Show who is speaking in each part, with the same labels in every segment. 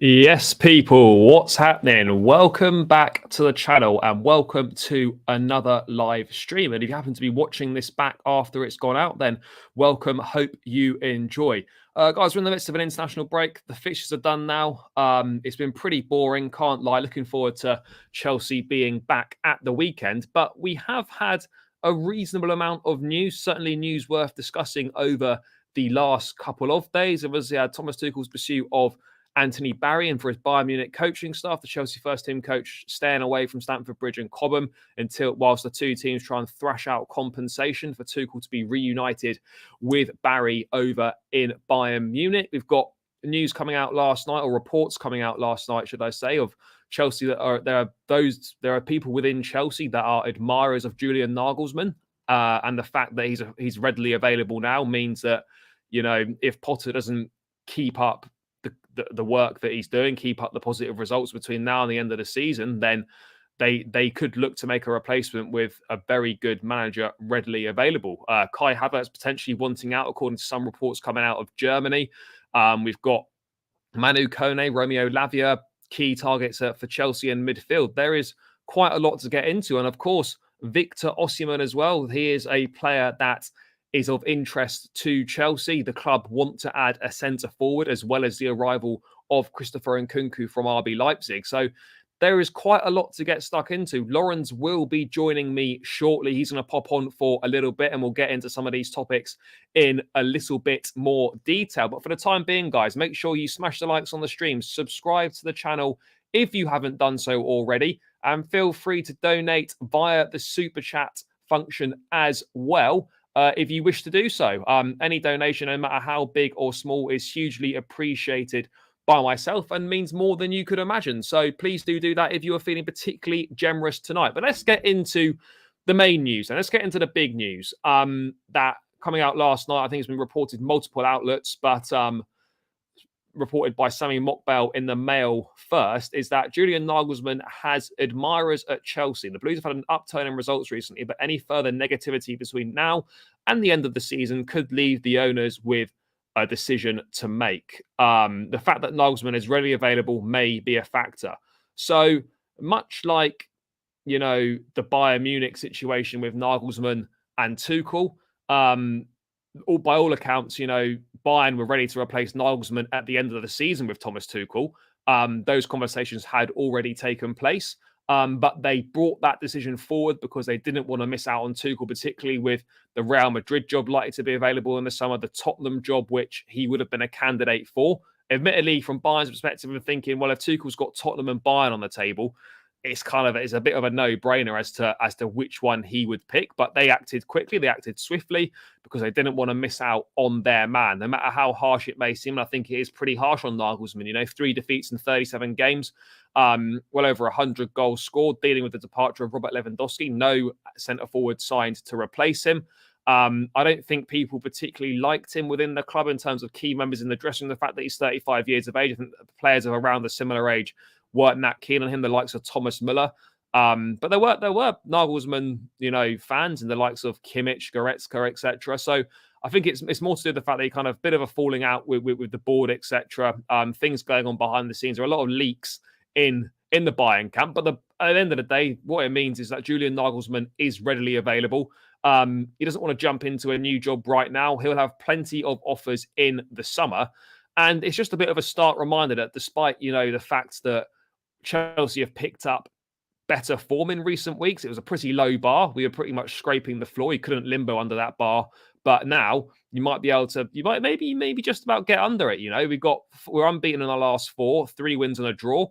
Speaker 1: Yes, people, what's happening? Welcome back to the channel and welcome to another live stream. And if you happen to be watching this back after it's gone out, then welcome. Hope you enjoy. Guys, we're in the midst of an international break. The fixtures are done now. It's been pretty boring, can't lie. Looking forward to Chelsea being back at the weekend. But we have had a reasonable amount of news, certainly news worth discussing over the last couple of days. Obviously, Thomas Tuchel's pursuit of Anthony Barry and for his Bayern Munich coaching staff, the Chelsea first team coach staying away from Stamford Bridge and Cobham whilst the two teams try and thrash out compensation for Tuchel to be reunited with Barry over in Bayern Munich. We've got news coming out last night, or reports coming out last night, should I say, of Chelsea there are people within Chelsea that are admirers of Julian Nagelsmann, and the fact that he's readily available now means that, you know, if Potter doesn't keep up the work that he's doing, keep up the positive results between now and the end of the season, then they could look to make a replacement with a very good manager readily available. Kai Havertz potentially wanting out, according to some reports coming out of Germany. We've got Manu Kone, Romeo Lavia, key targets for Chelsea and midfield. There is quite a lot to get into. And of course, Victor Osimhen as well. He is a player that is of interest to Chelsea. The club want to add a centre forward as well as the arrival of Christopher Nkunku from RB Leipzig. So there is quite a lot to get stuck into. Lawrence will be joining me shortly. He's going to pop on for a little bit and we'll get into some of these topics in a little bit more detail. But for the time being, guys, make sure you smash the likes on the stream, subscribe to the channel if you haven't done so already, and feel free to donate via the super chat function as well. If you wish to do so. Any donation, no matter how big or small, is hugely appreciated by myself and means more than you could imagine. So please do that if you are feeling particularly generous tonight. But let's get into the main news and let's get into the big news that coming out last night. I think it's been reported multiple outlets, but reported by Sami Mokbel in the Mail first, is that Julian Nagelsmann has admirers at Chelsea. The Blues have had an upturn in results recently, but any further negativity between now and the end of the season could leave the owners with a decision to make. The fact that Nagelsmann is readily available may be a factor. So much like, you know, the Bayern Munich situation with Nagelsmann and Tuchel, by all accounts, you know, Bayern were ready to replace Nagelsmann at the end of the season with Thomas Tuchel. Those conversations had already taken place, but they brought that decision forward because they didn't want to miss out on Tuchel, particularly with the Real Madrid job likely to be available in the summer, the Tottenham job, which he would have been a candidate for. Admittedly, from Bayern's perspective, I'm thinking, well, if Tuchel's got Tottenham and Bayern on the table, it's a bit of a no-brainer as to which one he would pick. But they acted quickly, they acted swiftly because they didn't want to miss out on their man, no matter how harsh it may seem. And I think it is pretty harsh on Nagelsmann. You know, 3 defeats in 37 games, well over 100 goals scored, dealing with the departure of Robert Lewandowski, no centre forward signed to replace him. I don't think people particularly liked him within the club in terms of key members in the dressing room. The fact that he's 35 years of age, I think players of around a similar age weren't that keen on him, the likes of Thomas Müller. But there were Nagelsmann, you know, fans and the likes of Kimmich, Goretzka, etc. So I think it's more to do with the fact that he kind of bit of a falling out with the board, etc. Things going on behind the scenes. There are a lot of leaks in the Bayern camp. But at the end of the day, what it means is that Julian Nagelsmann is readily available. He doesn't want to jump into a new job right now. He'll have plenty of offers in the summer. And it's just a bit of a stark reminder that despite, you know, the fact that Chelsea have picked up better form in recent weeks, it was a pretty low bar. We were pretty much scraping the floor. You couldn't limbo under that bar. But now you might be able to, you might maybe just about get under it. You know, we're unbeaten in our last 4, 3 wins and a draw.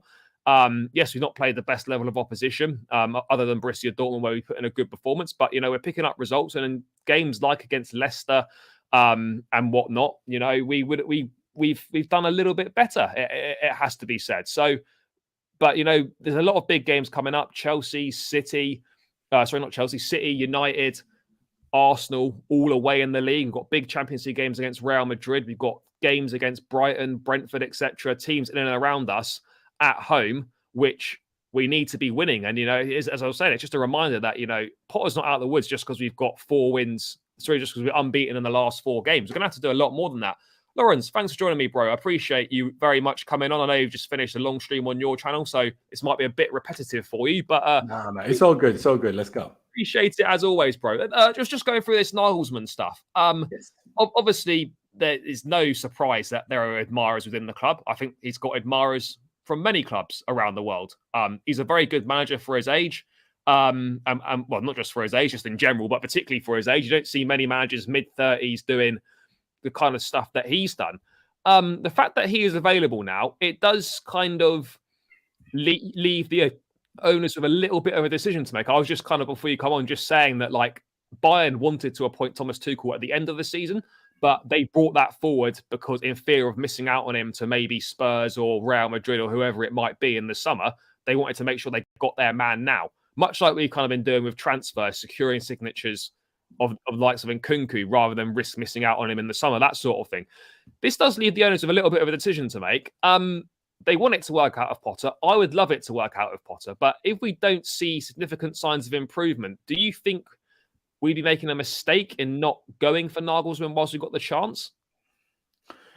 Speaker 1: Yes, we've not played the best level of opposition, other than Borussia Dortmund, where we put in a good performance. But, you know, we're picking up results, and in games like against Leicester and whatnot, you know, we've done a little bit better. It has to be said. So, but, you know, there's a lot of big games coming up. City, United, Arsenal, all away in the league. We've got big Champions League games against Real Madrid. We've got games against Brighton, Brentford, etc. Teams in and around us at home, which we need to be winning. And, you know, as I was saying, it's just a reminder that, you know, Potter's not out of the woods just because we've got 4 wins. Sorry, just because we're unbeaten in the last 4 games. We're going to have to do a lot more than that. Lawrence, thanks for joining me, bro. I appreciate you very much coming on. I know you've just finished a long stream on your channel, so this might be a bit repetitive for you, but
Speaker 2: no, it's all good. It's all good. Let's go.
Speaker 1: Appreciate it as always, bro. Just going through this Nagelsmann stuff.
Speaker 2: Yes.
Speaker 1: Obviously, there is no surprise that there are admirers within the club. I think he's got admirers from many clubs around the world. He's a very good manager for his age. Well, not just for his age, just in general, but particularly for his age. You don't see many managers mid-30s doing the kind of stuff that he's done. The fact that he is available now, it does kind of leave the owners with a little bit of a decision to make. I was just kind of, before you come on, just saying that like Bayern wanted to appoint Thomas Tuchel at the end of the season, but they brought that forward because in fear of missing out on him to maybe Spurs or Real Madrid or whoever it might be in the summer, they wanted to make sure they got their man now. Much like we've kind of been doing with transfers, securing signatures of likes of Nkunku rather than risk missing out on him in the summer, that sort of thing. This does leave the owners with a little bit of a decision to make. They want it to work out of Potter. I would love it to work out of Potter. But if we don't see significant signs of improvement, do you think we'd be making a mistake in not going for Nagelsmann whilst we've got the chance?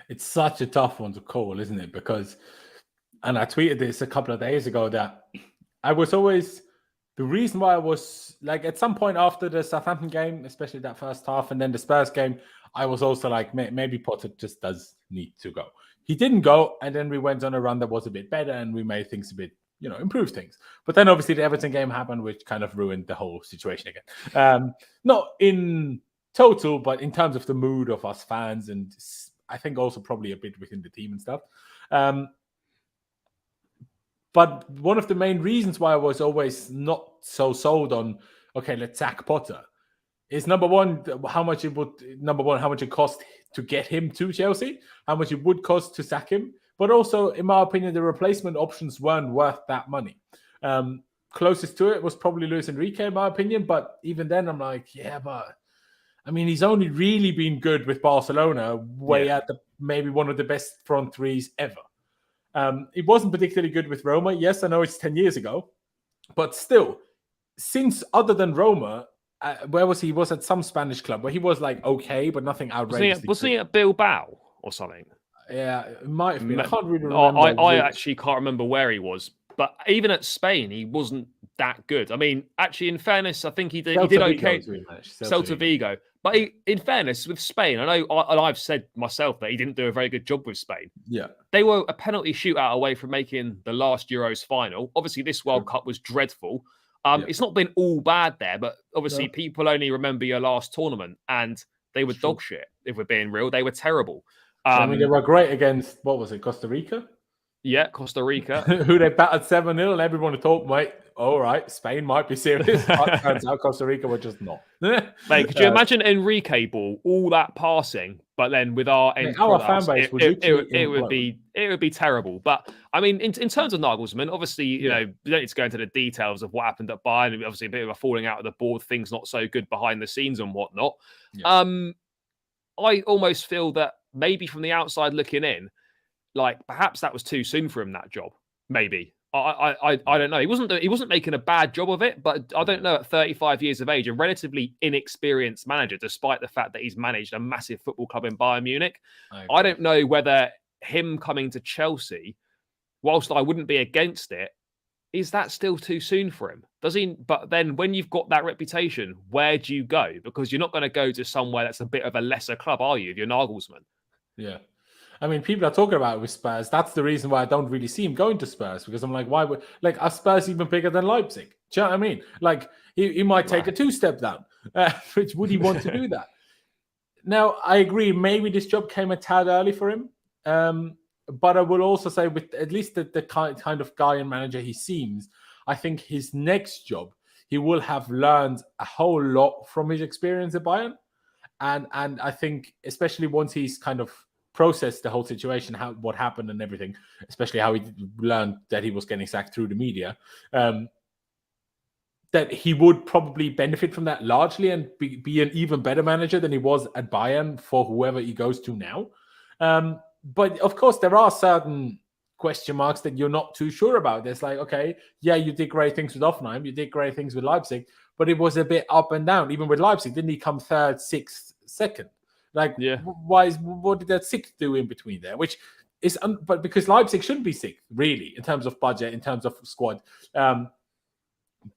Speaker 2: It's such a tough one to call, isn't it? Because, and I tweeted this a couple of days ago, that I was always... The reason why I was like, at some point after the Southampton game, especially that first half, and then the Spurs game, I was also like, maybe Potter just does need to go. He didn't go, and then we went on a run that was a bit better, and we made things a bit, improved things. But then obviously the Everton game happened, which kind of ruined the whole situation again. Not in total, but in terms of the mood of us fans, and I think also probably a bit within the team and stuff. But one of the main reasons why I was always not so sold on, okay, let's sack Potter, is number one, how much it cost to get him to Chelsea, how much it would cost to sack him. But also, in my opinion, the replacement options weren't worth that money. Closest to it was probably Luis Enrique, in my opinion. But even then, I'm like, yeah, but I mean, he's only really been good with Barcelona, at maybe one of the best front threes ever. It wasn't particularly good with Roma. Yes, I know it's 10 years ago, but still, since other than Roma, where was he? He was at some Spanish club where he was like okay, but nothing outrageous.
Speaker 1: Wasn't he at Bilbao or something?
Speaker 2: Yeah, it might have been. I can't really remember.
Speaker 1: I actually can't remember where he was, but even at Spain, he wasn't that good. I mean, actually, in fairness, I think he did okay. Celta Vigo. But in fairness, with Spain, I know I've said myself that he didn't do a very good job with Spain.
Speaker 2: Yeah.
Speaker 1: They were a penalty shootout away from making the last Euros final. Obviously, this World Cup was dreadful. It's not been all bad there, but obviously people only remember your last tournament, and they were dog shit, if we're being real. They were terrible.
Speaker 2: I mean, they were great against, what was it, Costa Rica?
Speaker 1: Yeah, Costa Rica.
Speaker 2: Who they battered 7-0, and everyone thought, mate, all right, Spain might be serious. But turns out Costa Rica were just not.
Speaker 1: Mate, could you imagine Enrique ball, all that passing, but then with our end products,
Speaker 2: fan base
Speaker 1: it would be terrible. But I mean, in terms of Nagelsmann, obviously, you know, we don't need to go into the details of what happened at Bayern. Obviously, a bit of a falling out of the board, things not so good behind the scenes and whatnot. Yeah. I almost feel that maybe from the outside looking in, like perhaps that was too soon for him, that job. Maybe. I don't know. He wasn't making a bad job of it, but I don't know, at 35 years of age, a relatively inexperienced manager, despite the fact that he's managed a massive football club in Bayern Munich. I don't know whether him coming to Chelsea, whilst I wouldn't be against it, is that still too soon for him? Does he? But then when you've got that reputation, where do you go? Because you're not going to go to somewhere that's a bit of a lesser club, are you? If you're Nagelsmann.
Speaker 2: Yeah. I mean, people are talking about it with Spurs. That's the reason why I don't really see him going to Spurs, because I'm like, why would, like, are Spurs even bigger than Leipzig? Do you know what I mean? Like, he might take a 2-step down. Which would he want to do that? Now, I agree. Maybe this job came a tad early for him. But I will also say, with at least the kind of guy and manager he seems, I think his next job, he will have learned a whole lot from his experience at Bayern. And I think, especially once he's kind of processed the whole situation, what happened and everything, especially how he learned that he was getting sacked through the media, that he would probably benefit from that largely and be an even better manager than he was at Bayern for whoever he goes to now. But of course, there are certain question marks that you're not too sure about. There's like, okay, yeah, you did great things with Hoffenheim, you did great things with Leipzig, but it was a bit up and down. Even with Leipzig, didn't he come third, sixth, second? Like,
Speaker 1: Yeah.
Speaker 2: what did that sixth do in between there? Which is, but because Leipzig shouldn't be sixth, really, in terms of budget, in terms of squad.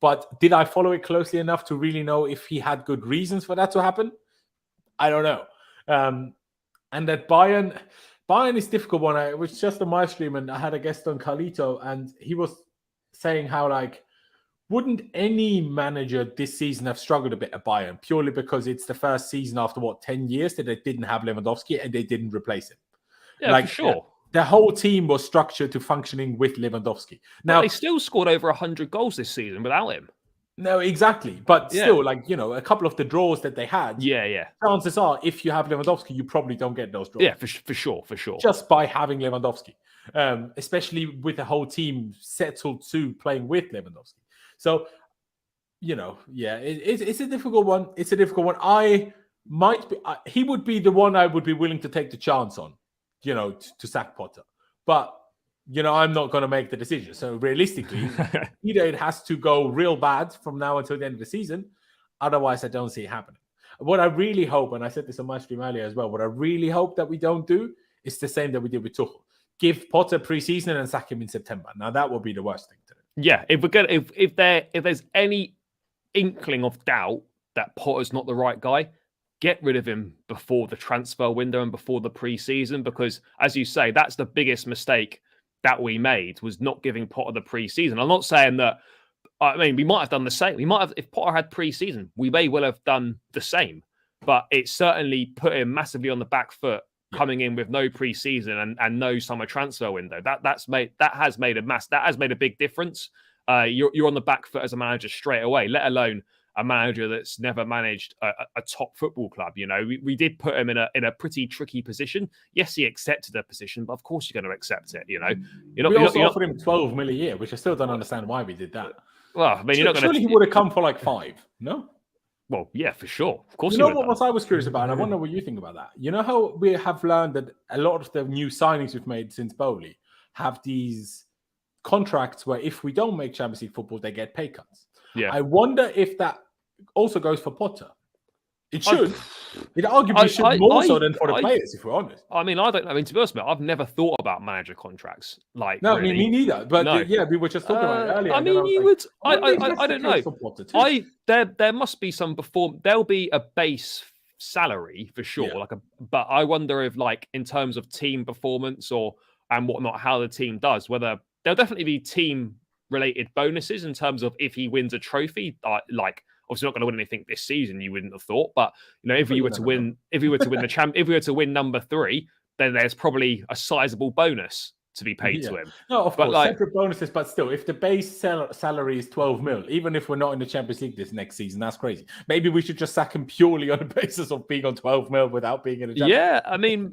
Speaker 2: But did I follow it closely enough to really know if he had good reasons for that to happen? I don't know. And that Bayern is difficult one. It was just on my stream, and I had a guest on Carlito, and he was saying how, like, wouldn't any manager this season have struggled a bit at Bayern purely because it's the first season after 10 years that they didn't have Lewandowski and they didn't replace him?
Speaker 1: Yeah, like, for sure.
Speaker 2: The whole team was structured to functioning with Lewandowski. Now,
Speaker 1: but they still scored over 100 goals this season without him.
Speaker 2: No, exactly. But still, like, a couple of the draws that they had.
Speaker 1: Yeah.
Speaker 2: Chances are, if you have Lewandowski, you probably don't get those draws.
Speaker 1: Yeah, for sure.
Speaker 2: Just by having Lewandowski. Especially with the whole team settled to playing with Lewandowski. So, it's a difficult one. It's a difficult one. He would be the one I would be willing to take the chance on, to sack Potter. But, I'm not going to make the decision. So realistically, either it has to go real bad from now until the end of the season. Otherwise, I don't see it happening. What I really hope, and I said this on my stream earlier as well, what I really hope that we don't do is the same that we did with Tuchel. Give Potter preseason and sack him in September. Now, that would be the worst thing to do.
Speaker 1: Yeah, if there's any inkling of doubt that Potter's not the right guy, get rid of him before the transfer window and before the preseason, because, as you say, that's the biggest mistake that we made, was not giving Potter the preseason. I'm not saying that. I mean, we might have done the same. We might have, if Potter had preseason, we may well have done the same. But it certainly put him massively on the back foot, coming in with no preseason and no summer transfer window. That has made a big difference. You're on the back foot as a manager straight away, let alone a manager that's never managed a top football club. We did put him in a pretty tricky position. Yes, he accepted the position, but of course you're going to accept it. We
Speaker 2: also offered him 12 million a year, which I still don't understand why we did that.
Speaker 1: Well, I mean, you're not going to.
Speaker 2: Surely he would have come for like 5, no?
Speaker 1: Well, yeah, for sure. Of course,
Speaker 2: what I was curious about, and I wonder what you think about that. You know how we have learned that a lot of the new signings we've made since Bowley have these contracts where if we don't make Champions League football, they get pay cuts.
Speaker 1: Yeah.
Speaker 2: I wonder if that also goes for Potter. It should. It arguably should more so than for the players, if we're honest.
Speaker 1: I mean, I don't know. I mean, to be honest, I've never thought about manager contracts. Like,
Speaker 2: no,
Speaker 1: really.
Speaker 2: Me neither. But yeah, we were just talking about it earlier.
Speaker 1: I mean, you would. I don't know. There must be some there'll be a base salary for sure.
Speaker 2: Yeah.
Speaker 1: But I wonder if, like, in terms of team performance and whatnot, how the team does. Whether there'll definitely be team related bonuses in terms of if he wins a trophy, like. Obviously, not going to win anything this season. You wouldn't have thought, but if we were to win if we were to win number 3, then there's probably a sizable bonus to be paid to him.
Speaker 2: No, of course, separate bonuses, but still, if the base salary is 12 mil, even if we're not in the Champions League this next season, that's crazy. Maybe we should just sack him purely on the basis of being on 12 mil without being in the Champions League.
Speaker 1: Yeah, I mean,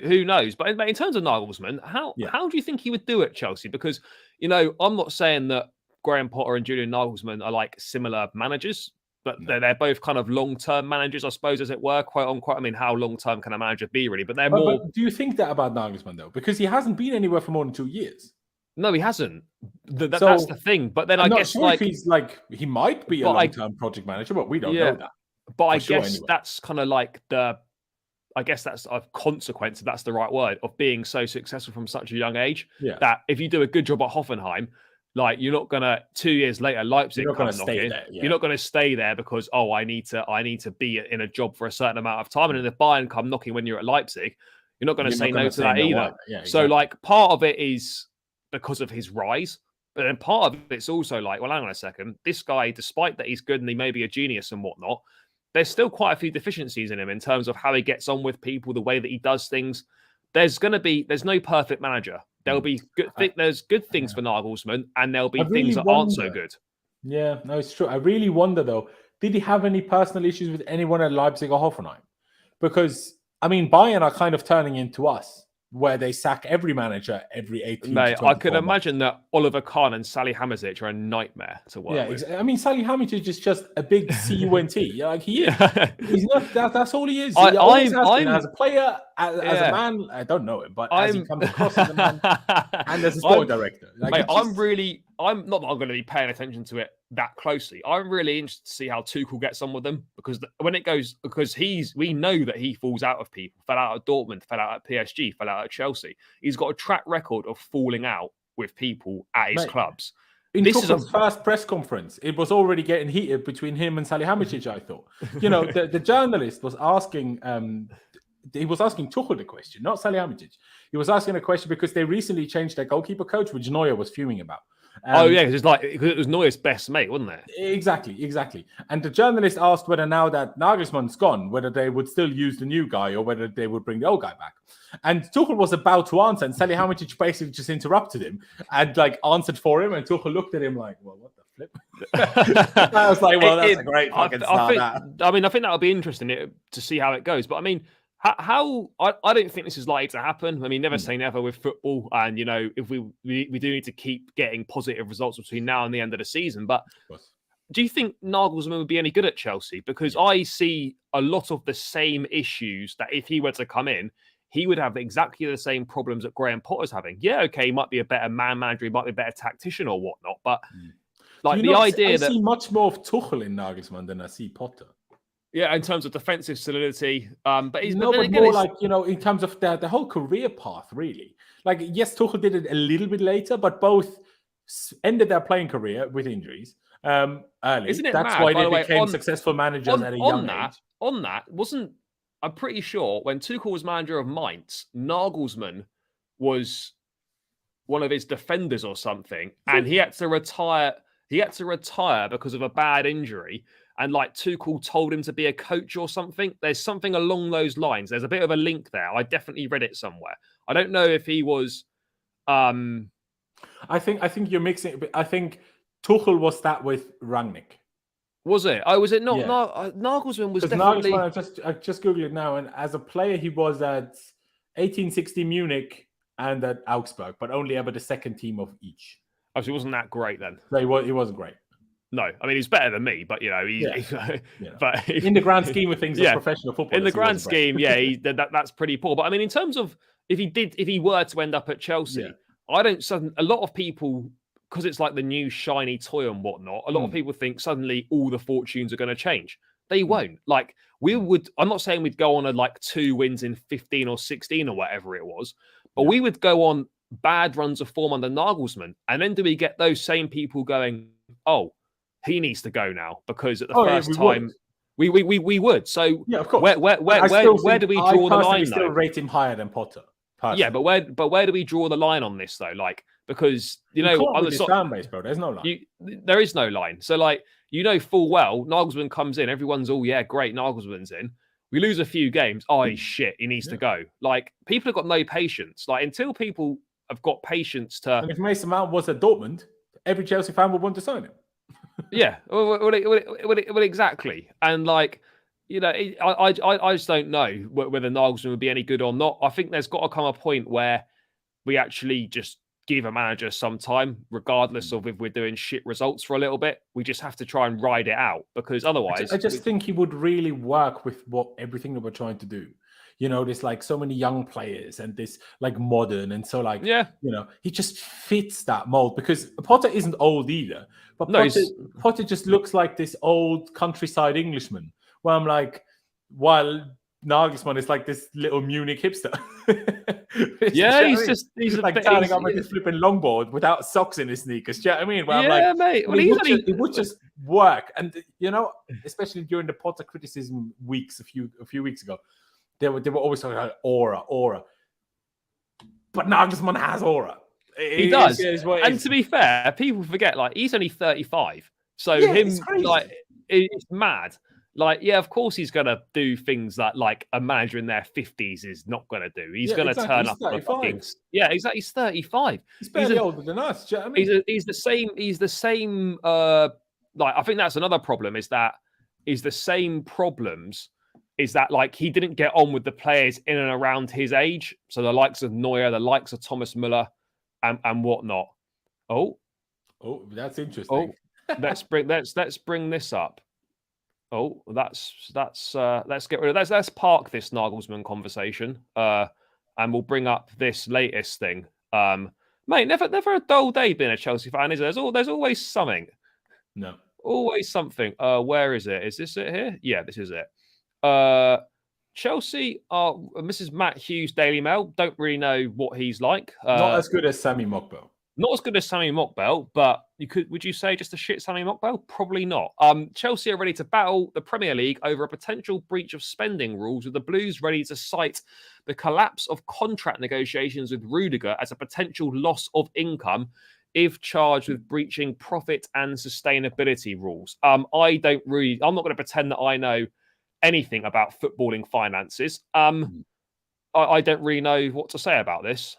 Speaker 1: who knows? But in terms of Nagelsmann, how do you think he would do at Chelsea? Because I'm not saying that Graham Potter and Julian Nagelsmann are like similar managers, but they're both kind of long-term managers, I suppose, as it were, quote unquote. I mean, how long-term can a manager be, really? But they're more.
Speaker 2: But do you think that about Nagelsmann, though? Because he hasn't been anywhere for more than 2 years.
Speaker 1: No, he hasn't. That's the thing. But then I guess
Speaker 2: if he's he might be a long-term project manager, but we don't know that.
Speaker 1: But I guess that's kind of like I guess that's a consequence, if that's the right word, of being so successful from such a young age.
Speaker 2: Yeah.
Speaker 1: That if you do a good job at Hoffenheim, like, you're not gonna 2 years later, Leipzig.
Speaker 2: You're not going to stay there. Yeah.
Speaker 1: You're not going to stay there because I need to be in a job for a certain amount of time. And if Bayern come knocking when you're at Leipzig, you're not going to say no to that either.
Speaker 2: Yeah, exactly.
Speaker 1: So, like, part of it is because of his rise, but then part of it's also like, well, hang on a second, this guy, despite that he's good and he may be a genius and whatnot, there's still quite a few deficiencies in him in terms of how he gets on with people, the way that he does things. There's no perfect manager. There'll be there's good things for Nagelsmann, and there'll be things that aren't so good.
Speaker 2: Yeah, no, it's true. I really wonder, though, did he have any personal issues with anyone at Leipzig or Hoffenheim? Because, I mean, Bayern are kind of turning into us, where they sack every manager every 18
Speaker 1: Mate,
Speaker 2: to
Speaker 1: I could
Speaker 2: 24
Speaker 1: imagine that Oliver Kahn and Sally Hamisic are a nightmare to work with.
Speaker 2: I mean, Sally Hamisic is just a big cunt. Like, he is. He's not. That's all he is. He always has been as a player, as a man. I don't know him, but as he comes across as a man and as a sport director.
Speaker 1: Mate, I'm not that I'm going to be paying attention to it that closely. I'm really interested to see how Tuchel gets on with them because we know that he falls out of people, fell out at Dortmund, fell out at PSG, fell out at Chelsea. He's got a track record of falling out with people at his clubs.
Speaker 2: In Tuchel's first press conference, it was already getting heated between him and Salihamidzic, I thought. The journalist was asking Tuchel the question, not Salihamidzic. He was asking a question because they recently changed their goalkeeper coach, which Neuer was fuming about.
Speaker 1: Because it was Neuer's best mate, wasn't it?
Speaker 2: Exactly. And the journalist asked whether now that Nagelsmann's gone, whether they would still use the new guy or whether they would bring the old guy back. And Tuchel was about to answer, and Salihamidzic basically just interrupted him and answered for him. And Tuchel looked at him like, "Well, what the flip?" I was like, "Well, that's a great fucking start."
Speaker 1: I think that'll be interesting to see how it goes. But I mean, I don't think this is likely to happen. I mean, never say never with football, and if we do need to keep getting positive results between now and the end of the season. But do you think Nagelsmann would be any good at Chelsea? Because I see a lot of the same issues that if he were to come in, he would have exactly the same problems that Graham Potter's having. Yeah, okay, he might be a better man manager, he might be a better tactician or whatnot, but I
Speaker 2: see much more of Tuchel in Nagelsmann than I see Potter.
Speaker 1: Yeah, in terms of defensive solidity, but he's
Speaker 2: more in terms of the whole career path, really. Yes, Tuchel did it a little bit later, but both ended their playing career with injuries early.
Speaker 1: Isn't it
Speaker 2: That's
Speaker 1: mad,
Speaker 2: why they became successful managers at a young age.
Speaker 1: On that, I'm pretty sure when Tuchel was manager of Mainz, Nagelsmann was one of his defenders or something, and he had to retire. He had to retire because of a bad injury. And Tuchel told him to be a coach or something. There's something along those lines. There's a bit of a link there. I definitely read it somewhere. I don't know if he was.
Speaker 2: I think you're mixing. I think Tuchel was that with Rangnick.
Speaker 1: Was it? Was it not? Yeah. Nagelsmann was definitely.
Speaker 2: Nagelsmann, I just googled it now, and as a player, he was at 1860 Munich and at Augsburg, but only ever the second team of each.
Speaker 1: Oh, so he wasn't that great then.
Speaker 2: No, he wasn't great.
Speaker 1: No, I mean he's better than me, but but
Speaker 2: in the grand scheme of things, as professional football,
Speaker 1: in the grand scheme, that's pretty poor. But I mean, in terms of if he were to end up at Chelsea, I don't. A lot of people, because it's like the new shiny toy and whatnot. A lot of people think suddenly all the fortunes are going to change. They won't. We would. I'm not saying we'd go on 2 wins in 15 or 16 or whatever it was, but we would go on bad runs of form under Nagelsmann, and then do we get those same people going, oh, he needs to go now because at the first time we would. So
Speaker 2: of course.
Speaker 1: Where do we draw the line?
Speaker 2: I still rate him higher than Potter. Personally.
Speaker 1: Yeah, but where do we draw the line on this though? Because
Speaker 2: on the fan base, bro, there's no line.
Speaker 1: There is no line. So full well, Nagelsmann comes in, everyone's great, Nagelsmann's in. We lose a few games. Oh shit, he needs to go. People have got no patience. Until people have got patience to.
Speaker 2: And if Mason Mount was at Dortmund, every Chelsea fan would want to sign him.
Speaker 1: Yeah, well, exactly. And I just don't know whether Nagelsmann would be any good or not. I think there's got to come a point where we actually just give a manager some time, regardless of if we're doing shit results for a little bit. We just have to try and ride it out because otherwise,
Speaker 2: I just think he would really work with everything that we're trying to do. There's so many young players and this modern and so he just fits that mold because Potter isn't old either. But Potter just looks like this old countryside Englishman. Where I'm while Nagelsmann is this little Munich hipster.
Speaker 1: he's
Speaker 2: turning up with his flipping longboard without socks in his sneakers. Do you know what I mean? Where
Speaker 1: mate. Well,
Speaker 2: it would just work, and especially during the Potter criticism weeks a few weeks ago. They were always talking about aura. But Nagelsmann has aura.
Speaker 1: He does. And to be fair, people forget, he's only 35. So it's mad. Of course he's going to do things that, a manager in their 50s is not going to do. He's going to turn up on a fucking... Yeah, exactly. He's 35.
Speaker 2: He's barely older than us. Do you know what I mean?
Speaker 1: He's the same... I think that's another problem, is the same problems... is that he didn't get on with the players in and around his age. So the likes of Neuer, the likes of Thomas Müller and whatnot. Oh,
Speaker 2: that's interesting.
Speaker 1: Let's bring this up. Oh, let's get rid of that. Let's park this Nagelsmann conversation. And we'll bring up this latest thing. Mate, never a dull day being a Chelsea fan, is there? There's always something.
Speaker 2: No.
Speaker 1: Always something. Where is it? Is this it here? Yeah, this is it. Chelsea are Mrs. Matt Hughes, Daily Mail. Don't really know what he's like.
Speaker 2: Not as good as Sammy Mokbel.
Speaker 1: Not as good as Sammy Mokbel, but would you say just a shit Sammy Mokbel? Probably not. Chelsea are ready to battle the Premier League over a potential breach of spending rules, with the Blues ready to cite the collapse of contract negotiations with Rudiger as a potential loss of income if charged with breaching profit and sustainability rules. I'm not going to pretend that I know anything about footballing finances. I don't really know what to say about this.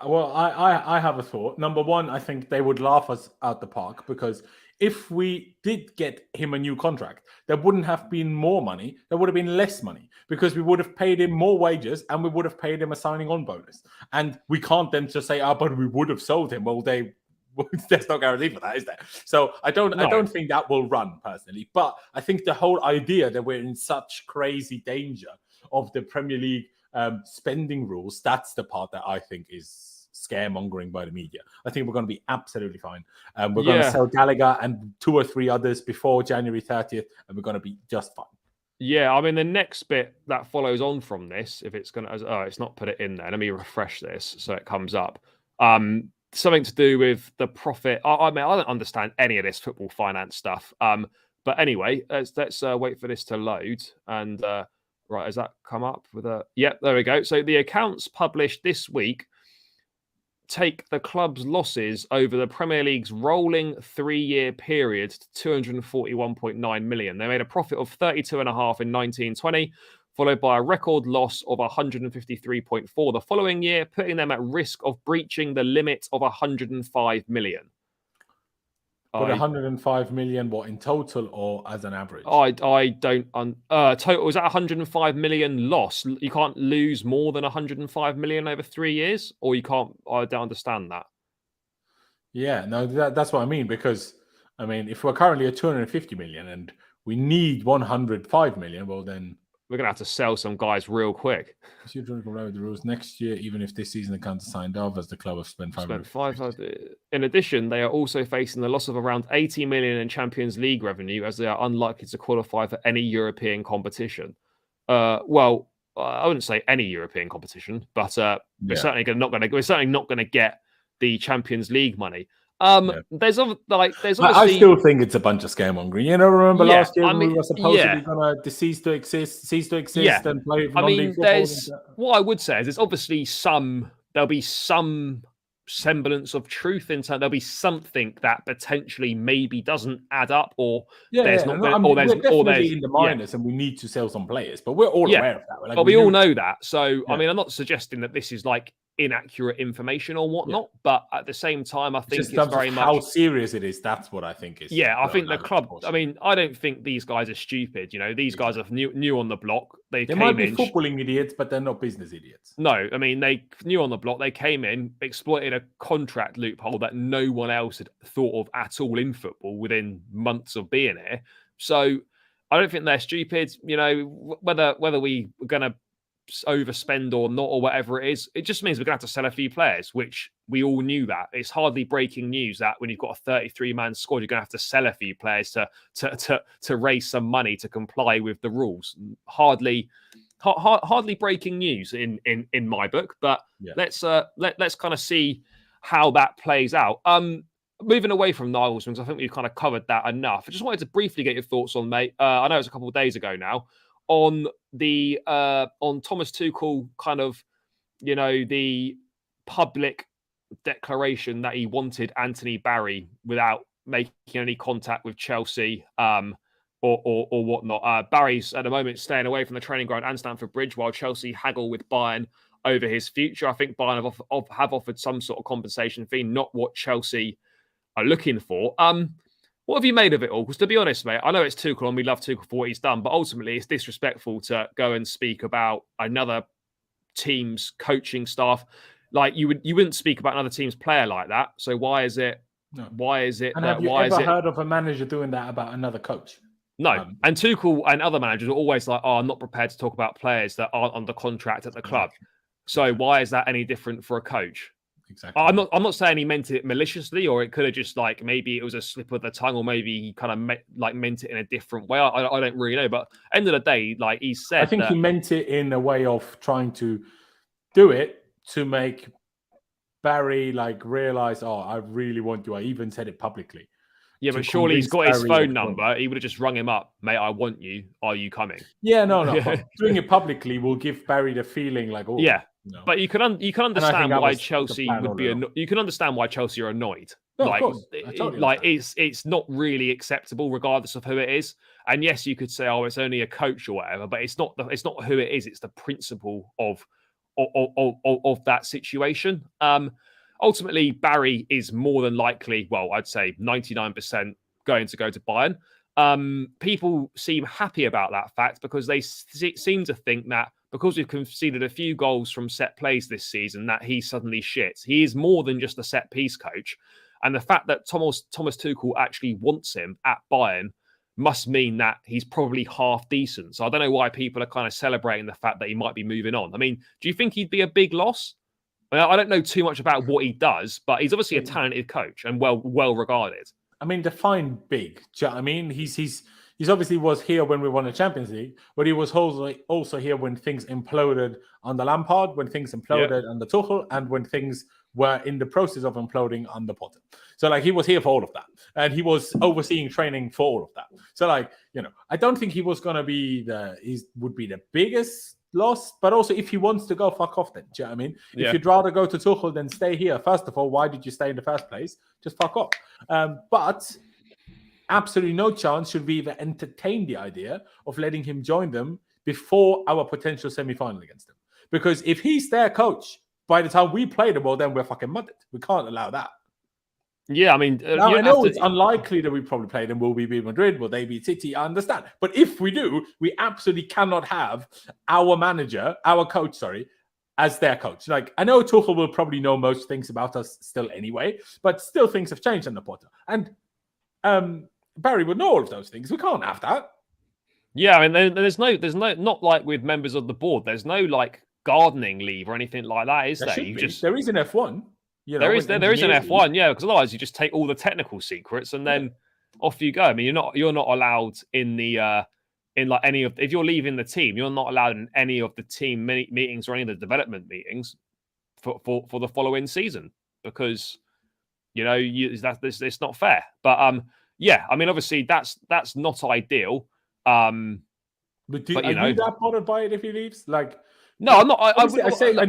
Speaker 2: Well, I have a thought. Number one, I think they would laugh us out the park, because if we did get him a new contract, there wouldn't have been more money. There would have been less money, because we would have paid him more wages and we would have paid him a signing on bonus. And we can't then just say, but we would have sold him. Well, there's no guarantee for that, is there? So I don't think that will run personally. But I think the whole idea that we're in such crazy danger of the Premier League spending rules, that's the part that I think is scaremongering by the media. I think we're going to be absolutely fine. We're going to sell Gallagher and 2 or 3 others before January 30th, and we're going to be just fine.
Speaker 1: Yeah, I mean, the next bit that follows on from this, if it's going to... it's not put it in there. Let me refresh this so it comes up. Something to do with the profit. I mean, I don't understand any of this football finance stuff. But anyway, let's wait for this to load. And right, has that come up with a... Yep, there we go. So the accounts published this week take the club's losses over the Premier League's rolling 3-year period to 241.9 million. They made a profit of 32.5 in 1920, followed by a record loss of 153.4 the following year, putting them at risk of breaching the limit of 105 million.
Speaker 2: But 105 million, what, in total or as an average?
Speaker 1: I don't... total, is that 105 million loss? You can't lose more than 105 million over 3 years? Or you can't... I don't understand that.
Speaker 2: Yeah, no, that's what I mean. Because, I mean, if we're currently at 250 million and we need 105 million, well then...
Speaker 1: We're going to have to sell some guys real quick.
Speaker 2: You're trying to comply with the rules next year, even if this season accounts are signed off, as the club have spent 500.
Speaker 1: In addition, they are also facing the loss of around 80 million in Champions League revenue, as they are unlikely to qualify for any European competition. Well, I wouldn't say any European competition, but we're certainly not going to get the Champions League money. There's obviously...
Speaker 2: I still think it's a bunch of scaremongering. You know, remember last year we were supposedly going to cease to exist and play for non-league football?
Speaker 1: What I would say is there's obviously there'll be some semblance of truth in terms. There'll be something that potentially maybe doesn't add up, or there's not.
Speaker 2: We're definitely in the minus, and we need to sell some players. But we're all aware of that.
Speaker 1: But we all know that. So I mean, I'm not suggesting that this is like inaccurate information or whatnot, but at the same time, I think it's very much
Speaker 2: how serious it is. That's what I think is.
Speaker 1: Yeah, I think the club. I mean, I don't think these guys are stupid. You know, these guys are new on the block. They
Speaker 2: might be footballing idiots, but they're not business idiots.
Speaker 1: No, I mean, they new on the block. They came in, exploited a contract loophole that no one else had thought of at all in football within months of being here. So I don't think they're stupid. You know, whether we are going to overspend or not, or whatever it is, it just means we're going to have to sell a few players, which we all knew that. It's hardly breaking news that when you've got a 33-man squad, you're going to have to sell a few players to raise some money to comply with the rules. Hardly breaking news in my book, but let's kind of see how that plays out. Moving away from Nagelsmann, because I think we've kind of covered that enough. I just wanted to briefly get your thoughts on, mate. I know it's a couple of days ago now, on Thomas Tuchel, kind of, you know, the public declaration that he wanted Anthony Barry without making any contact with Chelsea or whatnot. Barry's at the moment staying away from the training ground and Stamford Bridge, while Chelsea haggle with Bayern over his future. I think Bayern have offered some sort of compensation fee, not what Chelsea are looking for. What have you made of it all? Because to be honest, mate, I know it's Tuchel and we love Tuchel for what he's done, but ultimately it's disrespectful to go and speak about another team's coaching staff. Like you wouldn't speak about another team's player like that. So why is it?
Speaker 2: No.
Speaker 1: Why is it?
Speaker 2: And have you ever heard of a manager doing that about another coach?
Speaker 1: No. And Tuchel and other managers are always like, "Oh, I'm not prepared to talk about players that aren't under contract at the club." So why is that any different for a coach?
Speaker 2: exactly.
Speaker 1: I'm not saying he meant it maliciously, or it could have just like maybe it was a slip of the tongue, or maybe he kind of meant it in a different way. I don't really know, but end of the day, like he said,
Speaker 2: I think he meant it in a way of trying to do it to make Barry like realize, oh, I really want you. I even said it publicly.
Speaker 1: Yeah, but surely he's got his phone number. He would have just rung him up, mate. I want you. Are you coming?
Speaker 2: Yeah, no. But doing it publicly will give Barry the feeling like, oh,
Speaker 1: yeah. But you can understand why Chelsea would be. You can understand why Chelsea are annoyed.
Speaker 2: No,
Speaker 1: like,
Speaker 2: of course.
Speaker 1: It's not really acceptable, regardless of who it is. And yes, you could say, oh, it's only a coach or whatever, but it's not who it is. It's the principle of that situation. Ultimately, Barry is more than likely, well, I'd say 99% going to go to Bayern. People seem happy about that fact because they seem to think that because we've conceded a few goals from set plays this season, that he's suddenly shit. He is more than just a set piece coach. And the fact that Thomas Tuchel actually wants him at Bayern must mean that he's probably half decent. So I don't know why people are kind of celebrating the fact that he might be moving on. I mean, do you think he'd be a big loss? I don't know too much about what he does, but he's obviously a talented coach and well regarded.
Speaker 2: I mean, define big. Do you know what I mean? He's obviously was here when we won the Champions League, but he was also here when things imploded on the Lampard, when things imploded on the Tuchel, and when things were in the process of imploding on the Potter. So like he was here for all of that, and he was overseeing training for all of that. So like, you know, I don't think he was gonna be would be the biggest loss, but also if he wants to go, fuck off then. Do you know what I mean? If you'd rather go to Tuchel than stay here, first of all, why did you stay in the first place? Just fuck off. But absolutely no chance should we even entertain the idea of letting him join them before our potential semi-final against them. Because if he's their coach, by the time we play them, well, then we're fucking mudded. We can't allow that.
Speaker 1: Yeah, I mean,
Speaker 2: now, I know it's unlikely that we probably play them. Will we beat Madrid? Will they beat City? I understand. But if we do, we absolutely cannot have our coach, as their coach. Like, I know Tuchel will probably know most things about us still anyway, but still things have changed under Potter. And Barry would know all of those things. We can't have that.
Speaker 1: Yeah, I mean, there's no, not like with members of the board. There's no like gardening leave or anything like that, is there?
Speaker 2: There is an F1.
Speaker 1: You know, there is an F1, yeah, because otherwise you just take all the technical secrets and then off you go. I mean, you're not allowed in the in like any of, if you're leaving the team, you're not allowed in any of the team meetings or any of the development meetings for the following season because you know it's not fair. But yeah, I mean, obviously that's not ideal.
Speaker 2: But are you that bothered by it if he leaves? Like.
Speaker 1: No, I'm not. I'm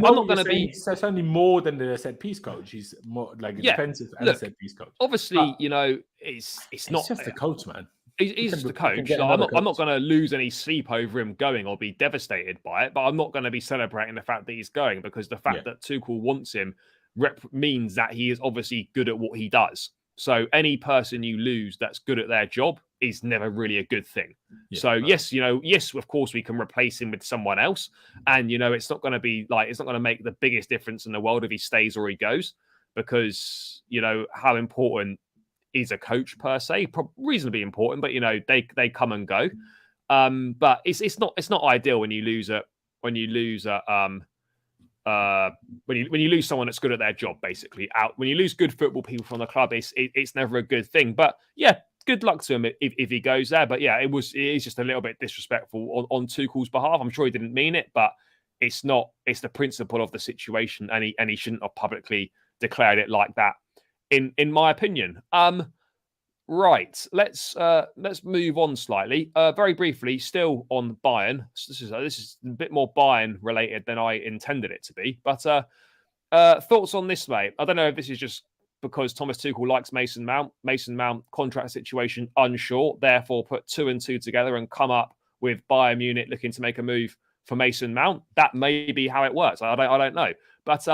Speaker 2: not going to be. He's certainly more than the set piece coach. He's more like a defensive and set piece coach.
Speaker 1: Obviously, you know, it's not
Speaker 2: just the coach, man.
Speaker 1: He's just the coach. Like, I'm not going to lose any sleep over him going or be devastated by it. But I'm not going to be celebrating the fact that he's going because the fact that Tuchel wants him means that he is obviously good at what he does. So any person you lose that's good at their job is never really a good thing. Yeah, so yes, of course we can replace him with someone else. And, you know, it's not going to be like, it's not going to make the biggest difference in the world if he stays or he goes because, you know, how important is a coach per se? Reasonably important, but, you know, they come and go. But it's not ideal when you lose when you lose someone that's good at their job, basically. When you lose good football people from the club, it's never a good thing. But yeah, good luck to him if he goes there. But yeah, it is just a little bit disrespectful on Tuchel's behalf. I'm sure he didn't mean it, but it's not. It's the principle of the situation, and he shouldn't have publicly declared it like that, in my opinion. Right, let's move on slightly. Very briefly, still on Bayern. This is a bit more Bayern related than I intended it to be. But thoughts on this, mate? I don't know if this is just because Thomas Tuchel likes Mason Mount. Mason Mount contract situation unsure. Therefore, put 2 and 2 together and come up with Bayern Munich looking to make a move for Mason Mount. That may be how it works. I don't know. But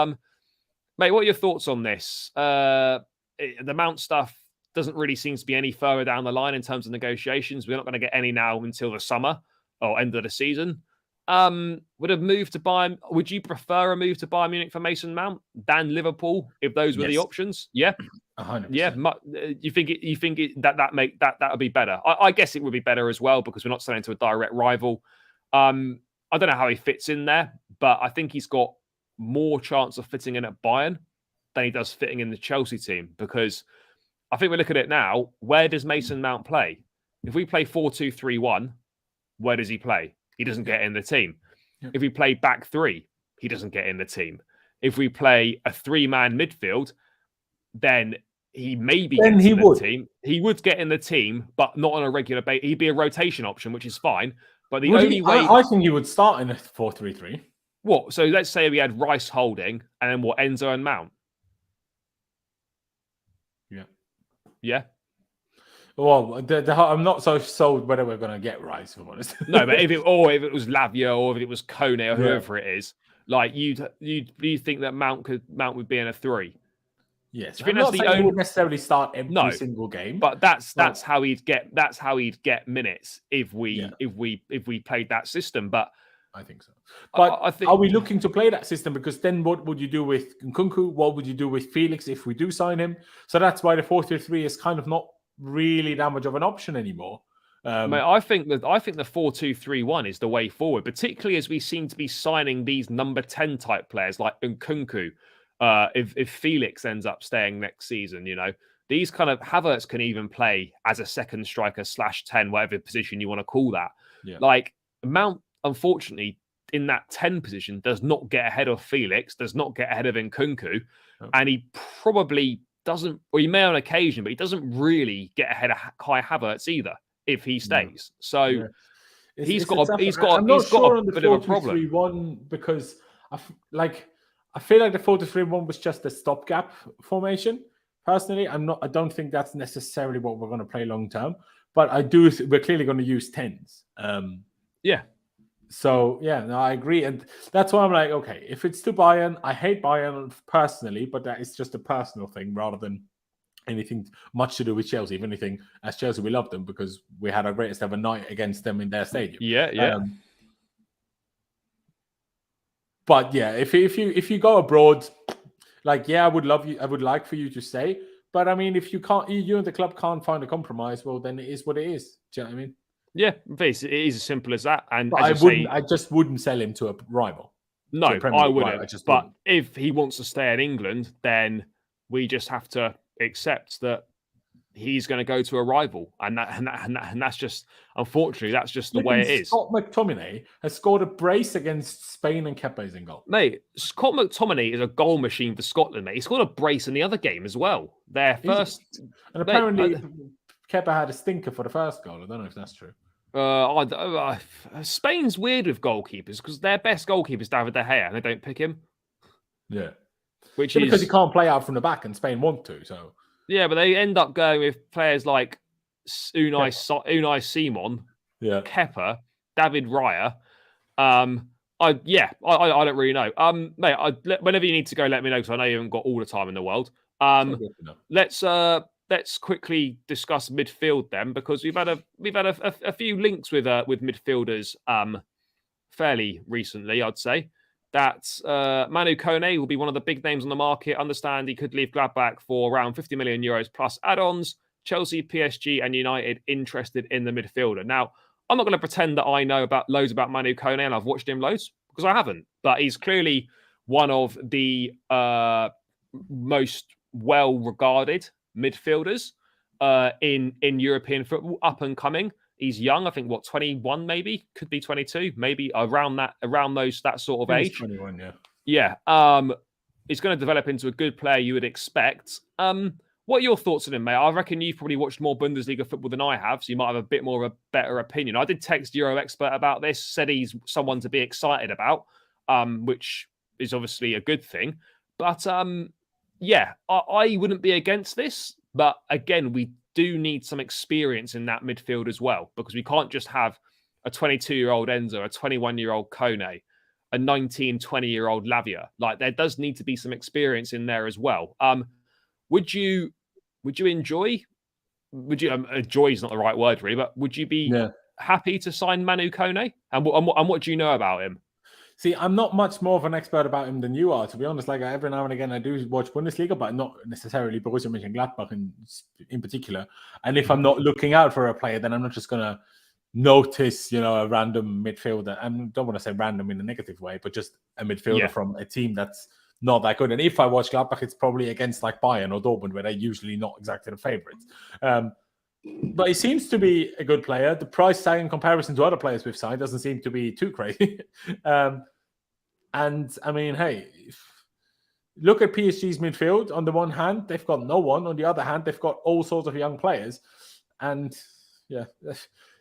Speaker 1: mate, what are your thoughts on this? The Mount stuff doesn't really seem to be any further down the line in terms of negotiations. We're not going to get any now until the summer or end of the season. Would you prefer a move to Bayern Munich for Mason Mount than Liverpool if those were the options? Yeah,
Speaker 2: 100%.
Speaker 1: Yeah. You think that would be better? I guess it would be better as well because we're not selling to a direct rival. I don't know how he fits in there, but I think he's got more chance of fitting in at Bayern than he does fitting in the Chelsea team. Because I think we look at it now, where does Mason Mount play? If we play 4-2-3-1, where does he play? He doesn't get in the team. If we play back three, he doesn't get in the team. If we play a 3-man midfield, then he maybe gets in the team. He would get in the team, but not on a regular basis. He'd be a rotation option, which is fine. But the only way...
Speaker 2: I think he would start in a 4-3-3.
Speaker 1: What? So let's say we had Rice holding, and then what, Enzo and Mount? Yeah?
Speaker 2: Well, I'm not so sold whether we're going to get Rice, if I'm honest.
Speaker 1: No, but if it was Lavia or if it was Kone or whoever it is, like you think that Mount would be in a 3?
Speaker 2: Yes, I'm not saying he would necessarily start every single game,
Speaker 1: but that's how he'd get minutes if we played that system. But
Speaker 2: I think so. But
Speaker 1: I think,
Speaker 2: are we looking to play that system? Because then what would you do with Nkunku? What would you do with Felix if we do sign him? So that's why the 4-3-3 is kind of not really that much of an option anymore.
Speaker 1: Mate, I think the 4-2-3-1 is the way forward, particularly as we seem to be signing these number 10 type players like Nkunku. If Felix ends up staying next season, these kind of Havertz can even play as a second striker /10, whatever position you want to call that.
Speaker 2: Yeah.
Speaker 1: Like Mount, unfortunately, in that 10 position, does not get ahead of Felix, does not get ahead of Nkunku, and he probably doesn't, or he may on occasion, but he doesn't really get ahead of Kai Havertz either if he stays. So he's got a bit of a problem.
Speaker 2: Because I feel like the 4-2-3-1 was just a stopgap formation. Personally, I don't think that's necessarily what we're going to play long term. But we're clearly going to use 10s. So, I agree. And that's why I'm like, okay, if it's to Bayern, I hate Bayern personally, but that is just a personal thing rather than anything much to do with Chelsea. If anything, as Chelsea, we love them because we had our greatest ever night against them in their stadium. But if you go abroad, I would like for you to stay. But I mean, if you and the club can't find a compromise, well, then it is what it is. Do you know what I mean?
Speaker 1: Yeah, it is as simple as that. And
Speaker 2: I just wouldn't sell him to a rival.
Speaker 1: No, I wouldn't. But if he wants to stay in England, then we just have to accept that he's going to go to a rival, and that's just, unfortunately, that's just the way it is.
Speaker 2: Scott McTominay has scored a brace against Spain, and Kepa is in goal.
Speaker 1: Mate, Scott McTominay is a goal machine for Scotland, mate. He scored a brace in the other game as well. Their first,
Speaker 2: and apparently Kepa had a stinker for the first goal. I don't know if that's true.
Speaker 1: Spain's weird with goalkeepers because their best goalkeeper is David De Gea, and they don't pick him.
Speaker 2: Yeah, because he can't play out from the back, and Spain want to. So
Speaker 1: yeah, but they end up going with players like Unai Simon, Kepa, David Raya. I don't really know. Mate, whenever you need to go, let me know because I know you haven't got all the time in the world. Let's quickly discuss midfield then, because we've had a few links with midfielders fairly recently. I'd say that Manu Kone will be one of the big names on the market. Understand he could leave Gladbach for around 50 million euros plus add-ons. Chelsea, PSG, and United interested in the midfielder. Now, I'm not going to pretend that I know loads about Manu Kone and I've watched him loads because I haven't. But he's clearly one of the most well-regarded midfielders in European football, up and coming. He's young, I think 21 maybe, could be 22, maybe around that sort of age.
Speaker 2: 21,
Speaker 1: yeah. He's going to develop into a good player, you would expect. What are your thoughts on him, mate? I reckon you've probably watched more Bundesliga football than I have, so you might have a bit more of a better opinion. I did text Euro Expert about this, said he's someone to be excited about, which is obviously a good thing. But I wouldn't be against this. But again, we do need some experience in that midfield as well, because we can't just have a 22-year-old Enzo, a 21-year-old Kone, a 19, 20-year-old Lavia. Like, there does need to be some experience in there as well. Would you enjoy? Enjoy is not the right word, really, but would you be happy to sign Manu Kone? And what do you know about him?
Speaker 2: See, I'm not much more of an expert about him than you are, to be honest. Like, every now and again, I do watch Bundesliga, but not necessarily Borussia Mönchengladbach in particular. And if I'm not looking out for a player, then I'm not just going to notice, a random midfielder. And I don't want to say random in a negative way, but just a midfielder from a team that's not that good. And if I watch Gladbach, it's probably against like Bayern or Dortmund, where they're usually not exactly the favorites. But he seems to be a good player. The price tag in comparison to other players we've signed doesn't seem to be too crazy. And I mean, hey, look at PSG's midfield. On the one hand, they've got no one. On the other hand, they've got all sorts of young players. And yeah,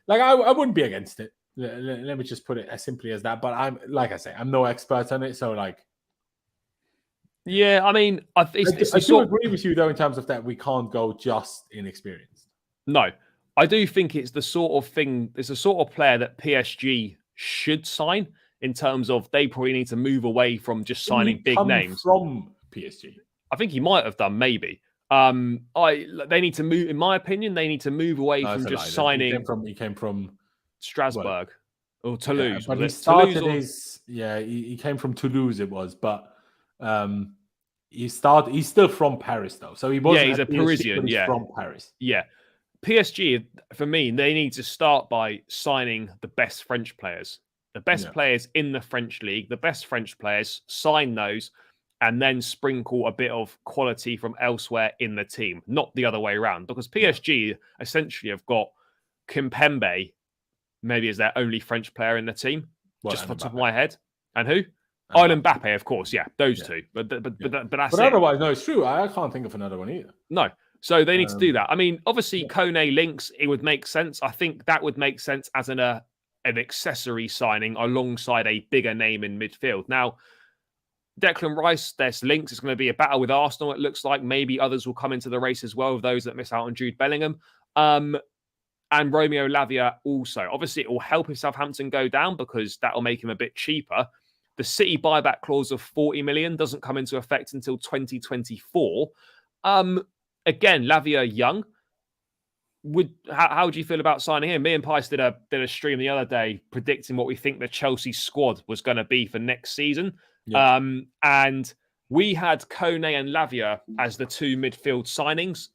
Speaker 2: like I wouldn't be against it. Let me just put it as simply as that. But I'm, like I say, I'm no expert on it. So like,
Speaker 1: yeah, I mean, I
Speaker 2: do agree with you though in terms of that we can't go just inexperienced.
Speaker 1: No, I do think it's the sort of thing. It's the sort of player that PSG should sign. In terms of they probably need to move away from just signing big names
Speaker 2: from PSG.
Speaker 1: I think he might have done maybe. They need to move. In my opinion, they need to move away from just signing.
Speaker 2: He came from
Speaker 1: Strasbourg or Toulouse.
Speaker 2: Yeah, but he started he came from Toulouse. It was, but he's still from Paris though. So he was.
Speaker 1: Yeah, he's a Parisian.
Speaker 2: He's from Paris.
Speaker 1: Yeah. PSG, for me, they need to start by signing the best French players. The best players in the French league, the best French players, sign those, and then sprinkle a bit of quality from elsewhere in the team, not the other way around. Because PSG essentially have got Kimpembe, maybe as their only French player in the team, just off the top of my head. And who? And Mbappe, of course. Yeah, those two. But that's
Speaker 2: but otherwise, no, it's true. I can't think of another one either.
Speaker 1: No. So they need to do that. I mean, obviously, Kone links, it would make sense. I think that would make sense as an accessory signing alongside a bigger name in midfield. Now, Declan Rice, there's links. It's going to be a battle with Arsenal, it looks like. Maybe others will come into the race as well, those that miss out on Jude Bellingham. And Romeo Lavia also. Obviously, it will help if Southampton go down because that will make him a bit cheaper. The City buyback clause of 40 million doesn't come into effect until 2024. Again, Lavia young. How do you feel about signing him? Me and Pice did a stream the other day predicting what we think the Chelsea squad was going to be for next season. Yeah. And we had Kone and Lavia as the two midfield signings,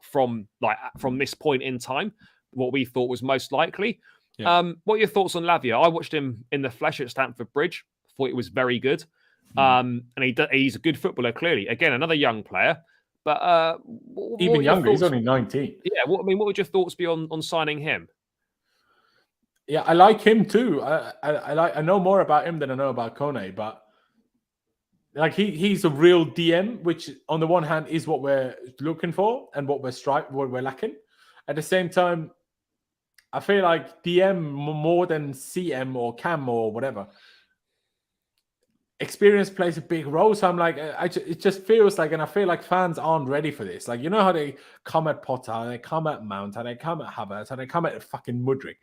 Speaker 1: from this point in time, what we thought was most likely. Yeah. What are your thoughts on Lavia? I watched him in the flesh at Stamford Bridge. Thought it was very good. And he's a good footballer, clearly. Again, another young player. But
Speaker 2: even younger, he's only 19.
Speaker 1: Yeah, what would your thoughts be on signing him?
Speaker 2: Yeah, I like him too. I know more about him than I know about Kone, but like he's a real DM, which on the one hand is what we're looking for and what we're lacking. At the same time, I feel like DM more than CM or Cam or whatever. Experience plays a big role, so I'm like, it just feels like, and I feel like fans aren't ready for this. Like, you know how they come at Potter, how they come at Mount, how they come at Havertz, how they come at fucking Mudryk.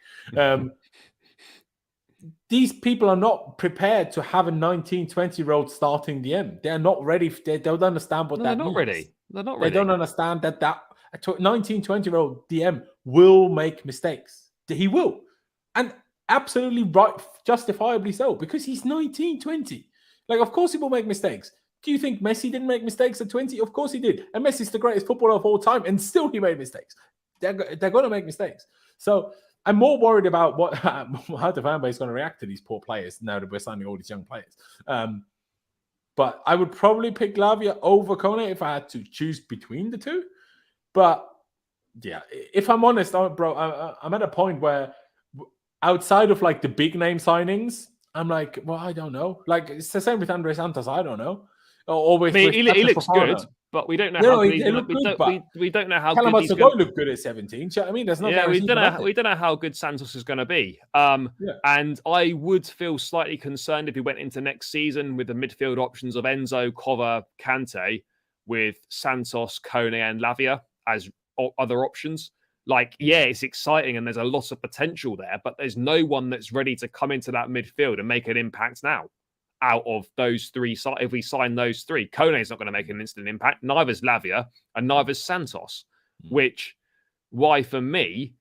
Speaker 2: These people are not prepared to have a 19, 20-year-old starting DM. They're not ready. They don't understand what that means.
Speaker 1: They're not ready.
Speaker 2: They don't understand that 19, 20-year-old DM will make mistakes. He will. And absolutely right, justifiably so, because he's 19, 20. Like, of course he will make mistakes. Do you think Messi didn't make mistakes at 20? Of course he did. And Messi's the greatest footballer of all time, and still he made mistakes. They're going to make mistakes. So I'm more worried about how the fan base is going to react to these poor players now that we're signing all these young players. But I would probably pick Lavia over Kone if I had to choose between the two. But yeah, if I'm honest, bro, I'm at a point where outside of like the big name signings, I'm like, well, I don't know. Like, it's the same with Andre Santos. I don't know.
Speaker 1: He looks good, but we don't know how good. We don't know how good he's going to
Speaker 2: look good at 17. Do you know what I mean? There's no.
Speaker 1: Yeah, we don't know how good Santos is going to be. And I would feel slightly concerned if he went into next season with the midfield options of Enzo, Kova, Kante, with Santos, Kone, and Lavia as other options. Like, yeah, it's exciting and there's a lot of potential there, but there's no one that's ready to come into that midfield and make an impact now. Out of those three, if we sign those three, Kone's not going to make an instant impact. Neither's Lavia and neither's Santos, why for me,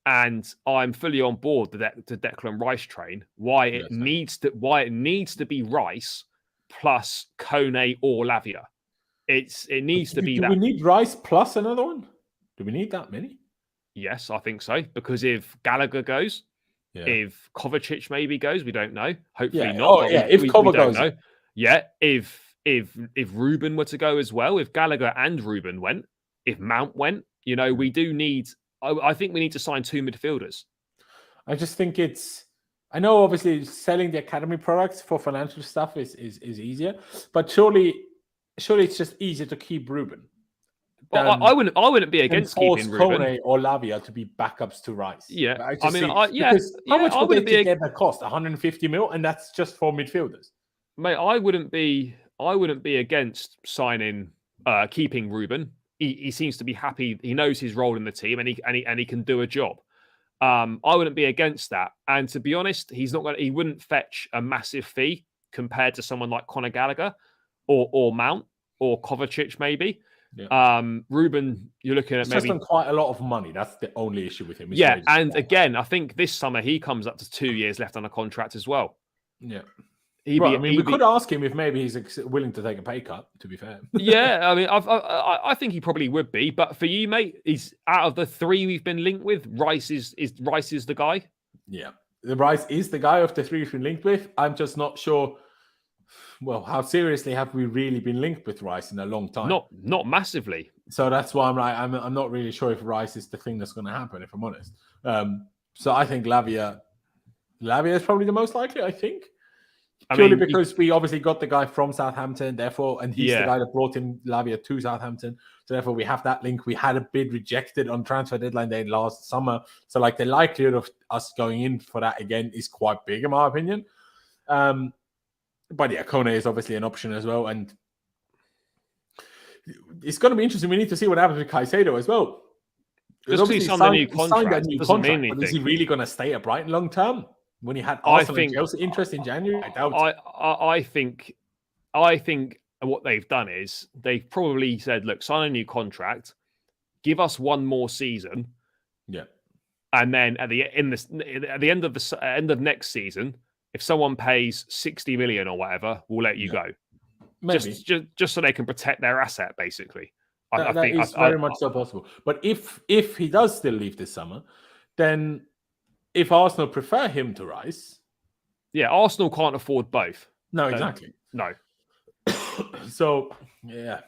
Speaker 1: and I'm fully on board the Declan Rice train, why it needs to be Rice plus Kone or Lavia. It needs to be that.
Speaker 2: Do we need Rice plus another one? Do we need that many?
Speaker 1: Yes, I think so. Because if Gallagher goes, if Kovacic maybe goes, we don't know. Hopefully not.
Speaker 2: Oh, yeah. If Kovacic goes.
Speaker 1: Know. Yeah. If if Ruben were to go as well, if Gallagher and Ruben went, if Mount went, we do need. I think we need to sign 2 midfielders.
Speaker 2: I just think I know obviously selling the academy products for financial stuff is easier, but surely it's just easier to keep Ruben.
Speaker 1: Well, I wouldn't be against keeping Ruben
Speaker 2: Kone or Lavia to be backups to Rice.
Speaker 1: Yeah,
Speaker 2: how much would they together cost? 150 mil, and that's just for midfielders.
Speaker 1: Mate, I wouldn't be against signing, keeping Ruben. He seems to be happy. He knows his role in the team, and he can do a job. I wouldn't be against that. And to be honest, he wouldn't fetch a massive fee compared to someone like Conor Gallagher or Mount or Kovacic maybe. Yeah. Ruben, you're looking at maybe
Speaker 2: just on quite a lot of money. That's the only issue with him.
Speaker 1: Yeah, and again, I think this summer he comes up to 2 years left on a contract as well.
Speaker 2: Yeah. We could ask him if maybe he's willing to take a pay cut, to be fair.
Speaker 1: Yeah, I mean, I think he probably would be. But for you, mate, he's out of the 3 we've been linked with, Rice is the guy.
Speaker 2: Yeah, Rice is the guy of the 3 we've been linked with. I'm just not sure. Well, how seriously have we really been linked with Rice in a long time?
Speaker 1: Not massively.
Speaker 2: So that's why I'm not really sure if Rice is the thing that's going to happen, if I'm honest. So I think Lavia is probably the most likely, I think. Purely because we obviously got the guy from Southampton, therefore, and he's the guy that brought in Lavia to Southampton. So therefore, we have that link. We had a bid rejected on transfer deadline day last summer. So the likelihood of us going in for that again is quite big, in my opinion. But yeah, Kone is obviously an option as well. And it's going to be interesting. We need to see what happens with Caicedo as well.
Speaker 1: Just because he signed a new contract,
Speaker 2: but is he really going to stay at Brighton long term? When he had Arsenal and Chelsea interest in January, I doubt.
Speaker 1: I think what they've done is they've probably said, "Look, sign a new contract, give us 1 more season, and then at the end of next season, if someone pays 60 million or whatever, we'll let you go." Maybe just so they can protect their asset, basically.
Speaker 2: I think it's very much so possible. But if he does still leave this summer, then. If Arsenal prefer him to Rice...
Speaker 1: Yeah, Arsenal can't afford both.
Speaker 2: No, exactly.
Speaker 1: No.
Speaker 2: So, yeah.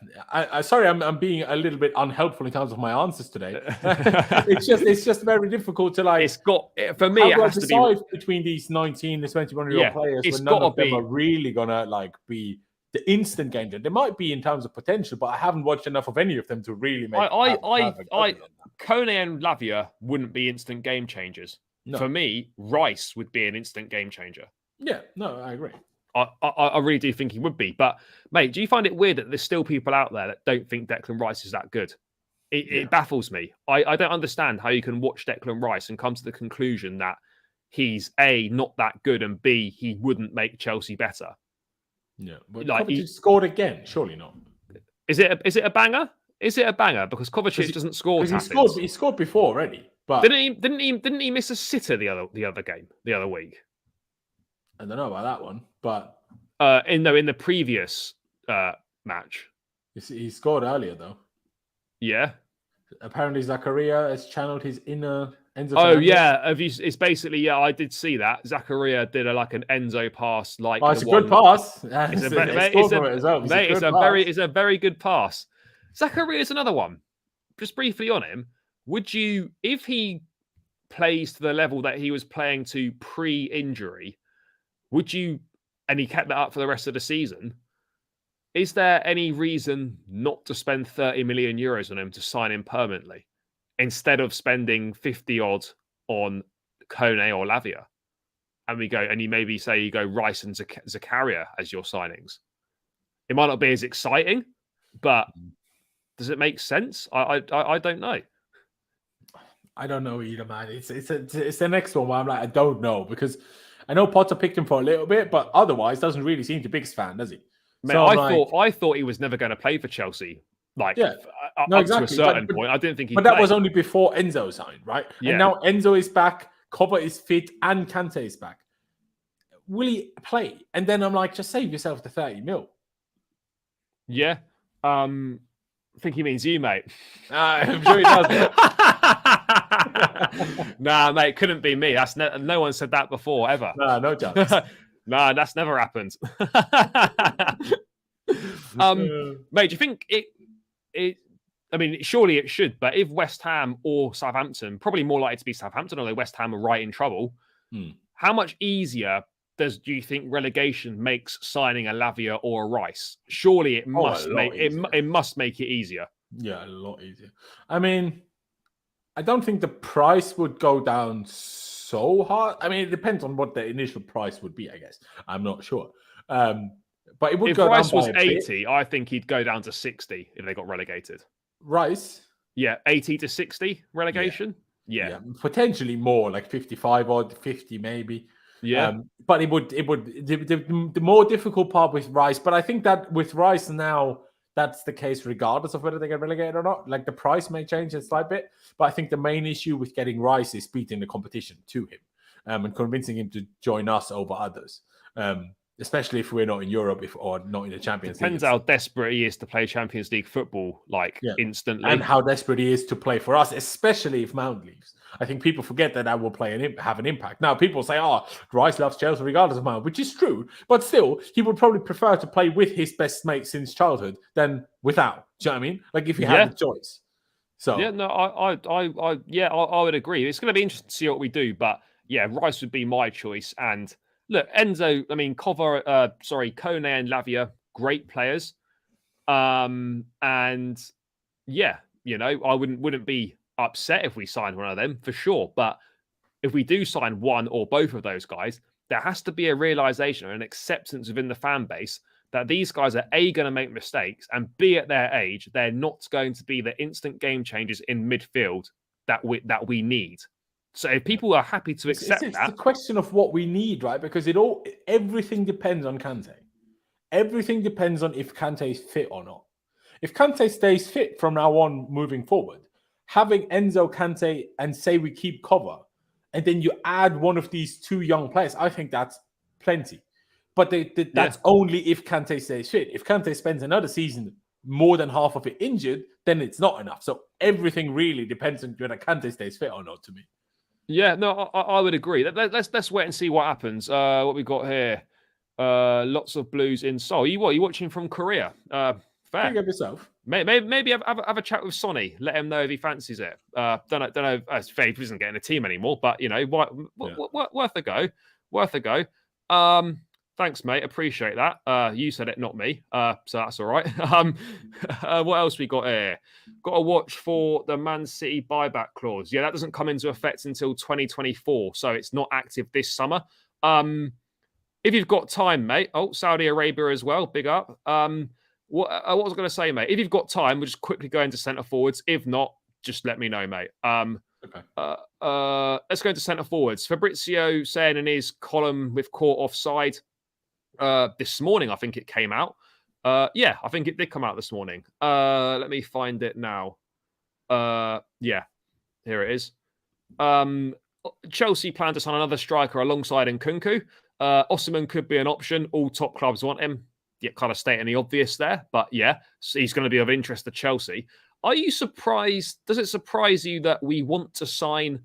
Speaker 2: Sorry, I'm being a little bit unhelpful in terms of my answers today. it's just very difficult to
Speaker 1: It's got... For me, it has to be...
Speaker 2: between these 19 to 21-year-old players when none of them are really going to be the instant game changer. They might be in terms of potential, but I haven't watched enough of any of them to really make...
Speaker 1: Kone and Lavia wouldn't be instant game changers. No. For me, Rice would be an instant game changer.
Speaker 2: Yeah, no, I agree.
Speaker 1: I really do think he would be. But, mate, do you find it weird that there's still people out there that don't think Declan Rice is that good? It baffles me. I don't understand how you can watch Declan Rice and come to the conclusion that he's A, not that good, and B, he wouldn't make Chelsea better.
Speaker 2: Yeah, but he scored again. Surely not.
Speaker 1: Is it a banger? Is it a banger? Because Kovacic doesn't score.
Speaker 2: He scored before already. But
Speaker 1: didn't he miss a sitter the other week?
Speaker 2: I don't know about that one, but
Speaker 1: in the previous match,
Speaker 2: he scored earlier though.
Speaker 1: Yeah.
Speaker 2: Apparently, Zakaria has channeled his inner Enzo.
Speaker 1: Oh yeah, it's basically I did see that Zakaria did an Enzo pass.
Speaker 2: It's a good pass.
Speaker 1: It's a very good pass. Zakaria is another one. Just briefly on him. Would you, if he plays to the level that he was playing to pre-injury, and he kept that up for the rest of the season, is there any reason not to spend 30 million euros on him to sign him permanently instead of spending 50 odd on Kone or Lavia? And you maybe say you go Rice and Zakaria as your signings. It might not be as exciting, but does it make sense? I don't know.
Speaker 2: I don't know either, man. It's the next one where I'm I don't know, because I know Potter picked him for a little bit, but otherwise doesn't really seem the biggest fan, does he?
Speaker 1: Man, so I thought he was never going to play for Chelsea. Up to a certain point, I didn't think he'd
Speaker 2: But that was only before Enzo signed, right? Yeah. And now Enzo is back, Copa is fit, and Kante is back. Will he play? And then I'm just save yourself the 30 mil.
Speaker 1: Yeah. I think he means you, mate.
Speaker 2: I'm sure he does.
Speaker 1: Nah, mate, couldn't be me. That's no one said that before ever.
Speaker 2: No chance.
Speaker 1: Nah, that's never happened. Mate, do you think it? I mean, surely it should, but if West Ham or Southampton, probably more likely to be Southampton, although West Ham are right in trouble, how much easier do you think relegation makes signing a Lavia or a Rice? Surely it must it must make it easier.
Speaker 2: Yeah, a lot easier. I mean, I don't think the price would go down so hard. I mean, it depends on what the initial price would be, I guess. I'm not sure. But it would go
Speaker 1: Rice
Speaker 2: down
Speaker 1: was
Speaker 2: by
Speaker 1: 80, I think he'd go down to 60 if they got relegated.
Speaker 2: Rice?
Speaker 1: Yeah, 80 to 60 relegation? Yeah.
Speaker 2: Potentially more, like 55 or 50 maybe.
Speaker 1: Yeah.
Speaker 2: But the more difficult part with Rice, but I think that with Rice now, that's the case regardless of whether they get relegated or not. Like the price may change a slight bit, but I think the main issue with getting Rice is beating the competition to him and convincing him to join us over others. Especially if we're not in Europe or not in the Champions League.
Speaker 1: Depends how desperate he is to play Champions League football, instantly.
Speaker 2: And how desperate he is to play for us, especially if Mount leaves. I think people forget that will have an impact. Now, people say, Rice loves Chelsea regardless of Mount, which is true. But still, he would probably prefer to play with his best mate since childhood than without. Do you know what I mean? Like if he had the choice. So
Speaker 1: yeah, no, I would agree. It's going to be interesting to see what we do. But yeah, Rice would be my choice. And look, Enzo, I mean, Kone and Lavia, great players. And yeah, I wouldn't be upset if we signed one of them for sure. But if we do sign one or both of those guys, there has to be a realization or an acceptance within the fan base that these guys are A, going to make mistakes, and B, at their age, they're not going to be the instant game changers in midfield that we need. So if people are happy to accept
Speaker 2: it's the question of what we need, right? Because everything depends on Kante. Everything depends on if Kante is fit or not. If Kante stays fit from now on moving forward, having Enzo, Kante, and say we keep cover, and then you add one of these two young players, I think that's plenty. But that's only if Kante stays fit. If Kante spends another season more than half of it injured, then it's not enough. So everything really depends on whether Kante stays fit or not, to me.
Speaker 1: Yeah, no, I would agree. Let's wait and see what happens. What we got here? Lots of blues in Seoul. You watching from Korea? Fair.
Speaker 2: Big up yourself.
Speaker 1: Maybe have a chat with Sonny. Let him know if he fancies it. Don't know. It's fair, he isn't getting a team anymore, but worth a go. Worth a go. Thanks, mate. Appreciate that. You said it, not me. So that's all right. What else we got here? Got to watch for the Man City buyback clause. Yeah, that doesn't come into effect until 2024, so it's not active this summer. If you've got time, mate. Oh, Saudi Arabia as well. Big up. What was I going to say, mate? If you've got time, we'll just quickly go into centre forwards. If not, just let me know, mate.
Speaker 2: Okay.
Speaker 1: Let's go into centre forwards. Fabrizio saying in his column with caught offside this morning, I think it came out. Yeah, I think it did come out this morning. Let me find it now. Yeah, here it is. Chelsea plan to sign another striker alongside Nkunku. Osimhen could be an option. All top clubs want him. Yeah, kind of stating the obvious there, but yeah, so he's going to be of interest to Chelsea. Are you surprised? Does it surprise you that we want to sign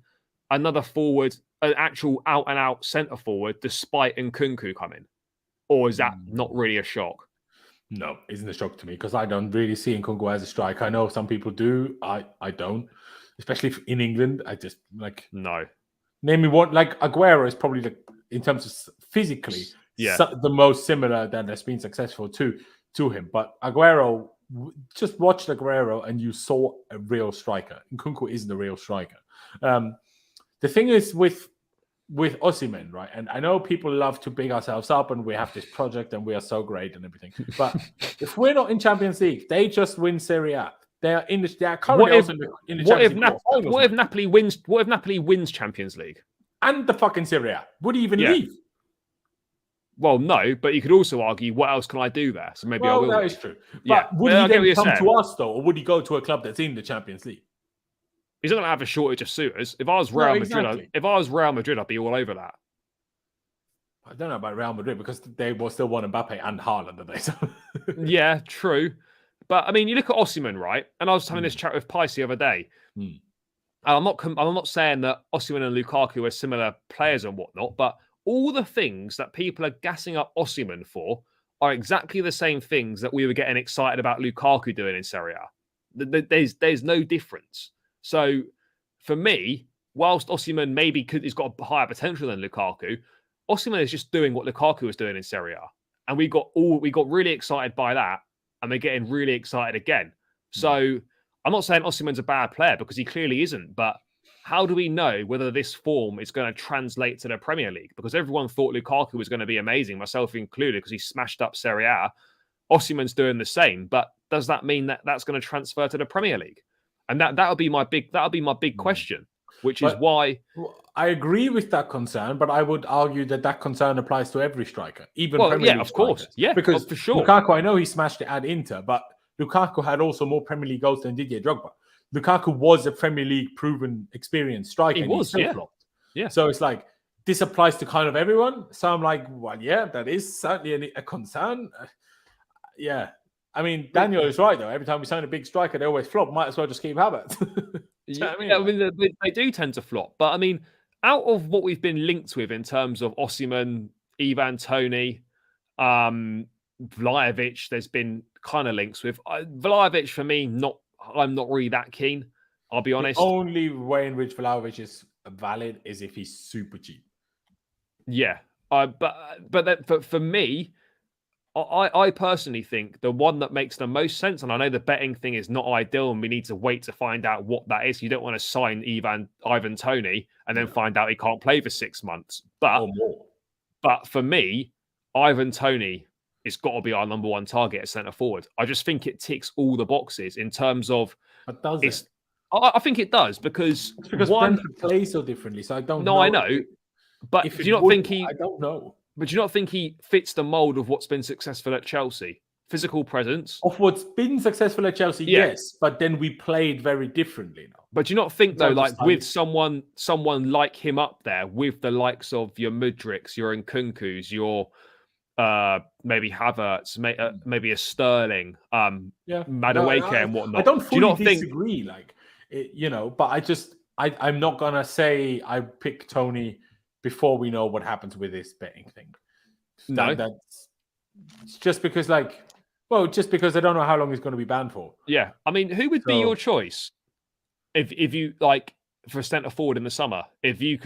Speaker 1: another forward, an actual out-and-out centre forward, despite Nkunku coming? Or is that not really a shock?
Speaker 2: No, it isn't a shock to me because I don't really see Nkunku as a striker. I know some people do. I don't, especially in England. I just
Speaker 1: no.
Speaker 2: Name me one. Like Aguero is probably in terms of physically, the most similar that has been successful to him. But Aguero, just watched Aguero and you saw a real striker. Nkunku isn't a real striker. The thing is with Osimhen, right? And I know people love to big ourselves up and we have this project and we are so great and everything. But if we're not in Champions League, they just win Serie A. They are currently also in the Champions League.
Speaker 1: What if Napoli wins? What if Napoli wins Champions League
Speaker 2: and the fucking Serie A? Would he even leave?
Speaker 1: Well, no, but you could also argue, what else can I do there? So maybe I will.
Speaker 2: That is true. But would he then come to us, though? Or would he go to a club that's in the Champions League?
Speaker 1: He's not going to have a shortage of suitors. If I was Real Madrid, I'd be all over that.
Speaker 2: I don't know about Real Madrid because they will still want Mbappe and Haaland, don't they?
Speaker 1: Yeah, true. But, I mean, you look at Osimhen, right? And I was having this chat with Pice the other day. I'm not saying that Osimhen and Lukaku are similar players and whatnot, but all the things that people are gassing up Osimhen for, are exactly the same things that we were getting excited about Lukaku doing in Serie A. There's no difference. So for me, whilst Osimhen he's got a higher potential than Lukaku, Osimhen is just doing what Lukaku was doing in Serie A. And we got really excited by that, and we're getting really excited again. So I'm not saying Osimhen's a bad player because he clearly isn't, but how do we know whether this form is going to translate to the Premier League? Because everyone thought Lukaku was going to be amazing, myself included, because he smashed up Serie A. Osimhen's doing the same, but does that mean that that's going to transfer to the Premier League? And that'll be my big question, which is why
Speaker 2: I agree with that concern, but I would argue that concern applies to every striker, even Premier League
Speaker 1: of course,
Speaker 2: strikers. Because
Speaker 1: for sure,
Speaker 2: Lukaku, I know he smashed it at Inter, but Lukaku had also more Premier League goals than Didier Drogba. Lukaku was a Premier League proven, experienced striker. He still flopped.
Speaker 1: Yeah.
Speaker 2: So it's like this applies to kind of everyone. So I'm like, well, yeah, that is certainly a concern. Yeah. I mean, Daniel is right though. Every time we sign a big striker, they always flop. Might as well just keep Havertz.
Speaker 1: They do tend to flop. But I mean, out of what we've been linked with in terms of Osimhen, Ivan Toney, Vlahovic, there's been kind of links with Vlahovic. For me, I'm not really that keen. I'll be honest.
Speaker 2: The only way in which Vlahovic is valid is if he's super cheap.
Speaker 1: Yeah, but for me, I personally think the one that makes the most sense, and I know the betting thing is not ideal, and we need to wait to find out what that is. You don't want to sign Ivan Toney and then find out he can't play for 6 months. But for me, Ivan Toney has got to be our number one target at centre forward. I just think it ticks all the boxes in terms of.
Speaker 2: But does it?
Speaker 1: I think it does because
Speaker 2: Brentford plays so differently. So I don't know.
Speaker 1: No, I know. But do you not think he?
Speaker 2: I don't know.
Speaker 1: But do you not think he fits the mould of what's been successful at Chelsea? Physical presence.
Speaker 2: Of what's been successful at Chelsea, yes. But then we played very differently now.
Speaker 1: But do you not think, though, like with someone like him up there, with the likes of your Mudryks, your Nkunkus, your maybe Havertz, maybe a Sterling, Madueke and whatnot.
Speaker 2: I don't fully disagree, but I'm not going to say I pick Toney before we know what happens with this betting thing. That's just because, just because I don't know how long he's going to be banned for.
Speaker 1: Yeah, I mean, who would be your choice if you for centre forward in the summer? If you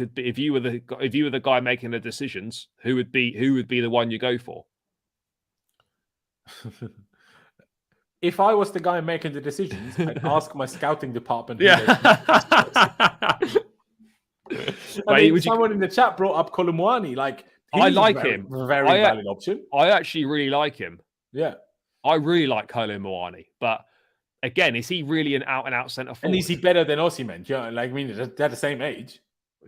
Speaker 1: were the guy making the decisions, who would be the one you go for?
Speaker 2: If I was the guy making the decisions, I'd ask my scouting department. Someone in the chat brought up Kolumwani.
Speaker 1: I like him.
Speaker 2: Very valid option.
Speaker 1: I actually really like him.
Speaker 2: Yeah.
Speaker 1: I really like Kolumwani. But again, is he really an out-and-out centre forward?
Speaker 2: And is he better than Osimhen? They're the same age.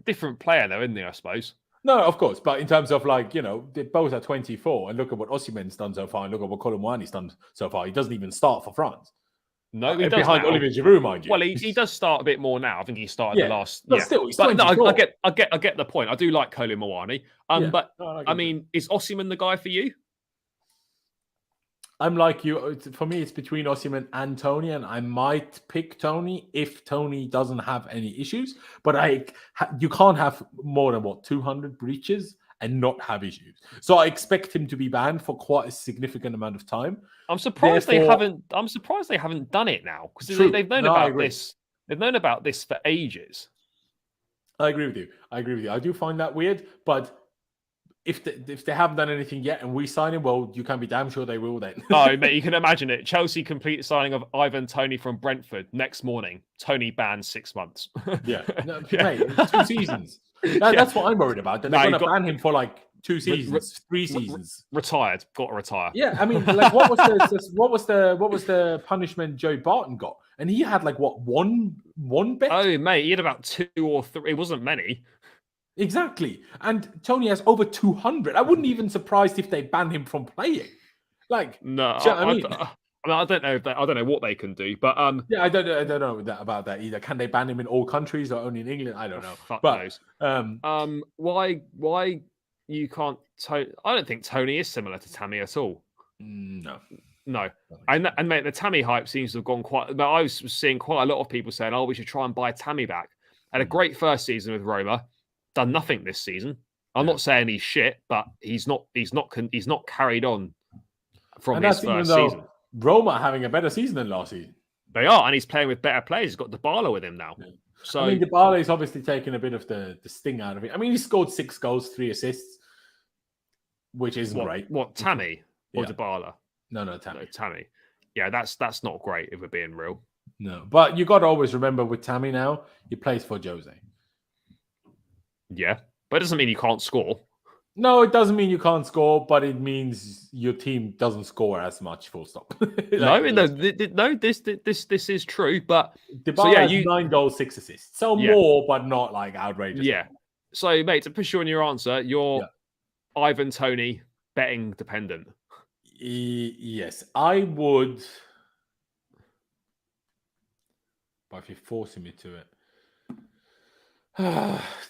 Speaker 1: Different player, though, isn't he, I suppose?
Speaker 2: No, of course. But in terms of, they both are 24. And look at what Osimhen's done so far. And look at what Kolumwani's done so far. He doesn't even start for France.
Speaker 1: No, he does
Speaker 2: behind
Speaker 1: now.
Speaker 2: Olivier Giroud, mind you.
Speaker 1: Well, he does start a bit more now. I think he started the last.
Speaker 2: But still, he's 24.
Speaker 1: No, I get the point. I do like Kolumwani. But I mean, is Osimhen the guy for you?
Speaker 2: I'm like you. For me, it's between Osimhen and Toney, and I might pick Toney if Toney doesn't have any issues. But you can't have more than 200 breaches and not have issues. So I expect him to be banned for quite a significant amount of time.
Speaker 1: I'm surprised they haven't done it now because they've known about this. They've known about this for ages.
Speaker 2: I agree with you. I do find that weird, but if they haven't done anything yet and we sign him, well, you can be damn sure they will then.
Speaker 1: Oh, mate, you can imagine it. Chelsea complete signing of Ivan Toney from Brentford. Next morning, Toney banned 6 months.
Speaker 2: Yeah. No, mate, 2 seasons. That's what I'm worried about. They're going to ban him for 2 seasons, 3 seasons.
Speaker 1: Retired. Got to retire.
Speaker 2: Yeah, I mean, what was the punishment Joe Barton got? And he had one bet?
Speaker 1: Oh, mate, he had about 2 or 3. It wasn't many.
Speaker 2: Exactly. And Toney has over 200. I wouldn't even surprised if they ban him from playing.
Speaker 1: No, I don't know I don't know what they can do, but
Speaker 2: yeah, I don't know about that either. Can they ban him in all countries or only in England? I don't know.
Speaker 1: Fuck knows. Why you can't? I don't think Toney is similar to Tammy at all.
Speaker 2: No.
Speaker 1: And mate, the Tammy hype seems to have gone quite. But I was seeing quite a lot of people saying, "Oh, we should try and buy Tammy back." Had a great first season with Roma. Done nothing this season. I'm not saying he's shit, but he's not carried on from
Speaker 2: And
Speaker 1: his
Speaker 2: that's even
Speaker 1: first
Speaker 2: though
Speaker 1: season.
Speaker 2: Roma are having a better season than last season.
Speaker 1: They are, and he's playing with better players. He's got Dybala with him now.
Speaker 2: Yeah.
Speaker 1: So
Speaker 2: I mean, Dybala is obviously taking a bit of the sting out of it. I mean, he scored 6 goals, 3 assists, which isn't great.
Speaker 1: What, Tammy or
Speaker 2: Yeah.
Speaker 1: Dybala?
Speaker 2: No, Tammy.
Speaker 1: No, Tammy. Yeah, that's not great if we're being real.
Speaker 2: No, but you got to always remember with Tammy now, he plays for Jose.
Speaker 1: Yeah, but it doesn't mean you can't score.
Speaker 2: No, it doesn't mean you can't score, but it means your team doesn't score as much. Full stop.
Speaker 1: This is true. But
Speaker 2: Dybala has 9 goals, 6 assists, so more, but not like outrageous.
Speaker 1: Yeah. So, mate, to push you on your answer, you're Ivan Toney betting dependent.
Speaker 2: Yes, I would. But if you're forcing me to it,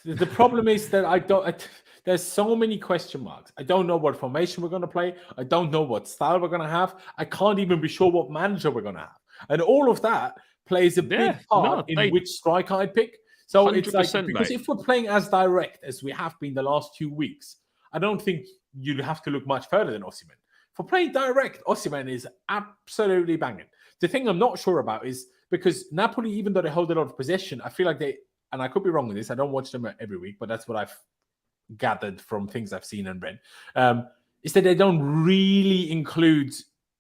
Speaker 2: the problem is that I don't. There's so many question marks. I don't know what formation we're going to play. I don't know what style we're going to have. I can't even be sure what manager we're going to have. And all of that plays a big part in which striker I pick. So it's like, because if we're playing as direct as we have been the last 2 weeks, I don't think you'd have to look much further than Osimhen. For playing direct, Osimhen is absolutely banging. The thing I'm not sure about is because Napoli, even though they hold a lot of possession, I feel like they, and I could be wrong with this, I don't watch them every week, but that's what I've gathered from things I've seen and read, is that they don't really include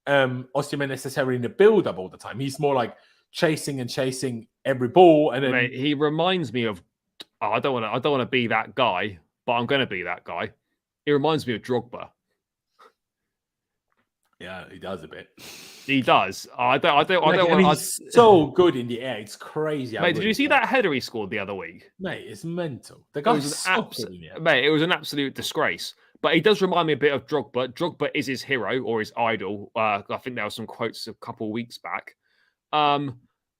Speaker 2: Osimhen necessarily in the build-up all the time. He's more like chasing every ball, and then
Speaker 1: Mate, he reminds me of. I don't want to be that guy, but I'm going to be that guy. He reminds me of Drogba.
Speaker 2: Yeah, he does a bit.
Speaker 1: He does. I don't
Speaker 2: want. He's so good in the air. It's crazy.
Speaker 1: Mate, did you see that header he scored the other week?
Speaker 2: Mate, it's mental. The guy's so good in the air.
Speaker 1: Mate, it was an absolute disgrace. But he does remind me a bit of Drogba. Drogba is his hero or his idol. I think there were some quotes a couple of weeks back.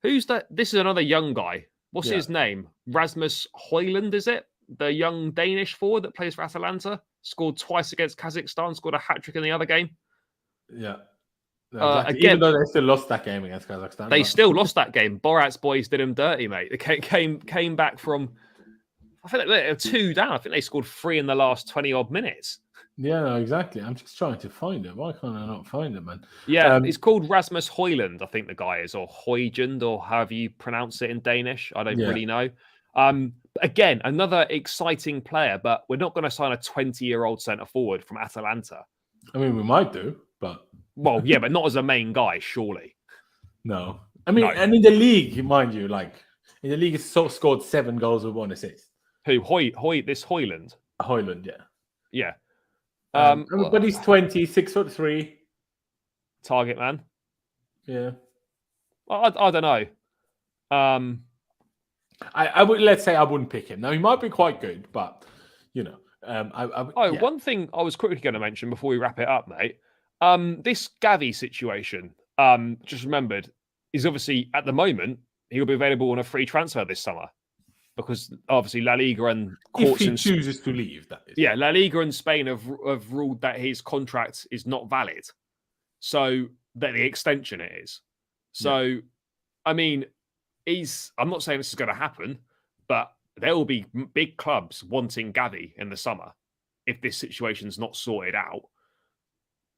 Speaker 1: Who's that? This is another young guy. What's his name? Rasmus Højlund, is it? The young Danish forward that plays for Atalanta. Scored twice against Kazakhstan. Scored a hat-trick in the other game.
Speaker 2: Yeah. Exactly. Even though they still lost that game against Kazakhstan.
Speaker 1: They still lost that game. Borat's boys did him dirty, mate. They came back from, I think they were 2 down. I think they scored 3 in the last 20-odd minutes.
Speaker 2: Yeah, no, exactly. I'm just trying to find it. Why can't I not find it, man?
Speaker 1: Yeah, it's called Rasmus Højlund, I think the guy is, or Højlund, or however you pronounce it in Danish. I don't really know. Again, another exciting player, but we're not going to sign a 20-year-old centre forward from Atalanta.
Speaker 2: I mean, we might do, but...
Speaker 1: Well, yeah, but not as a main guy, surely.
Speaker 2: No. I mean, and in the league, mind you, like, in the league, he's scored 7 goals with 1 assist.
Speaker 1: Who? This Højlund?
Speaker 2: Højlund, yeah.
Speaker 1: Yeah.
Speaker 2: But he's 20, 6'3".
Speaker 1: Target man.
Speaker 2: Yeah.
Speaker 1: I don't know.
Speaker 2: I would, let's say I wouldn't pick him. Now, he might be quite good, but, you know.
Speaker 1: One thing I was quickly going to mention before we wrap it up, mate. This Gavi situation, just remembered, is obviously at the moment he'll be available on a free transfer this summer because obviously La Liga and courts
Speaker 2: if he chooses to leave, that is.
Speaker 1: Yeah, La Liga and Spain have ruled that his contract is not valid, so that the extension it is. So, I mean, I'm not saying this is going to happen, but there will be big clubs wanting Gavi in the summer if this situation's not sorted out.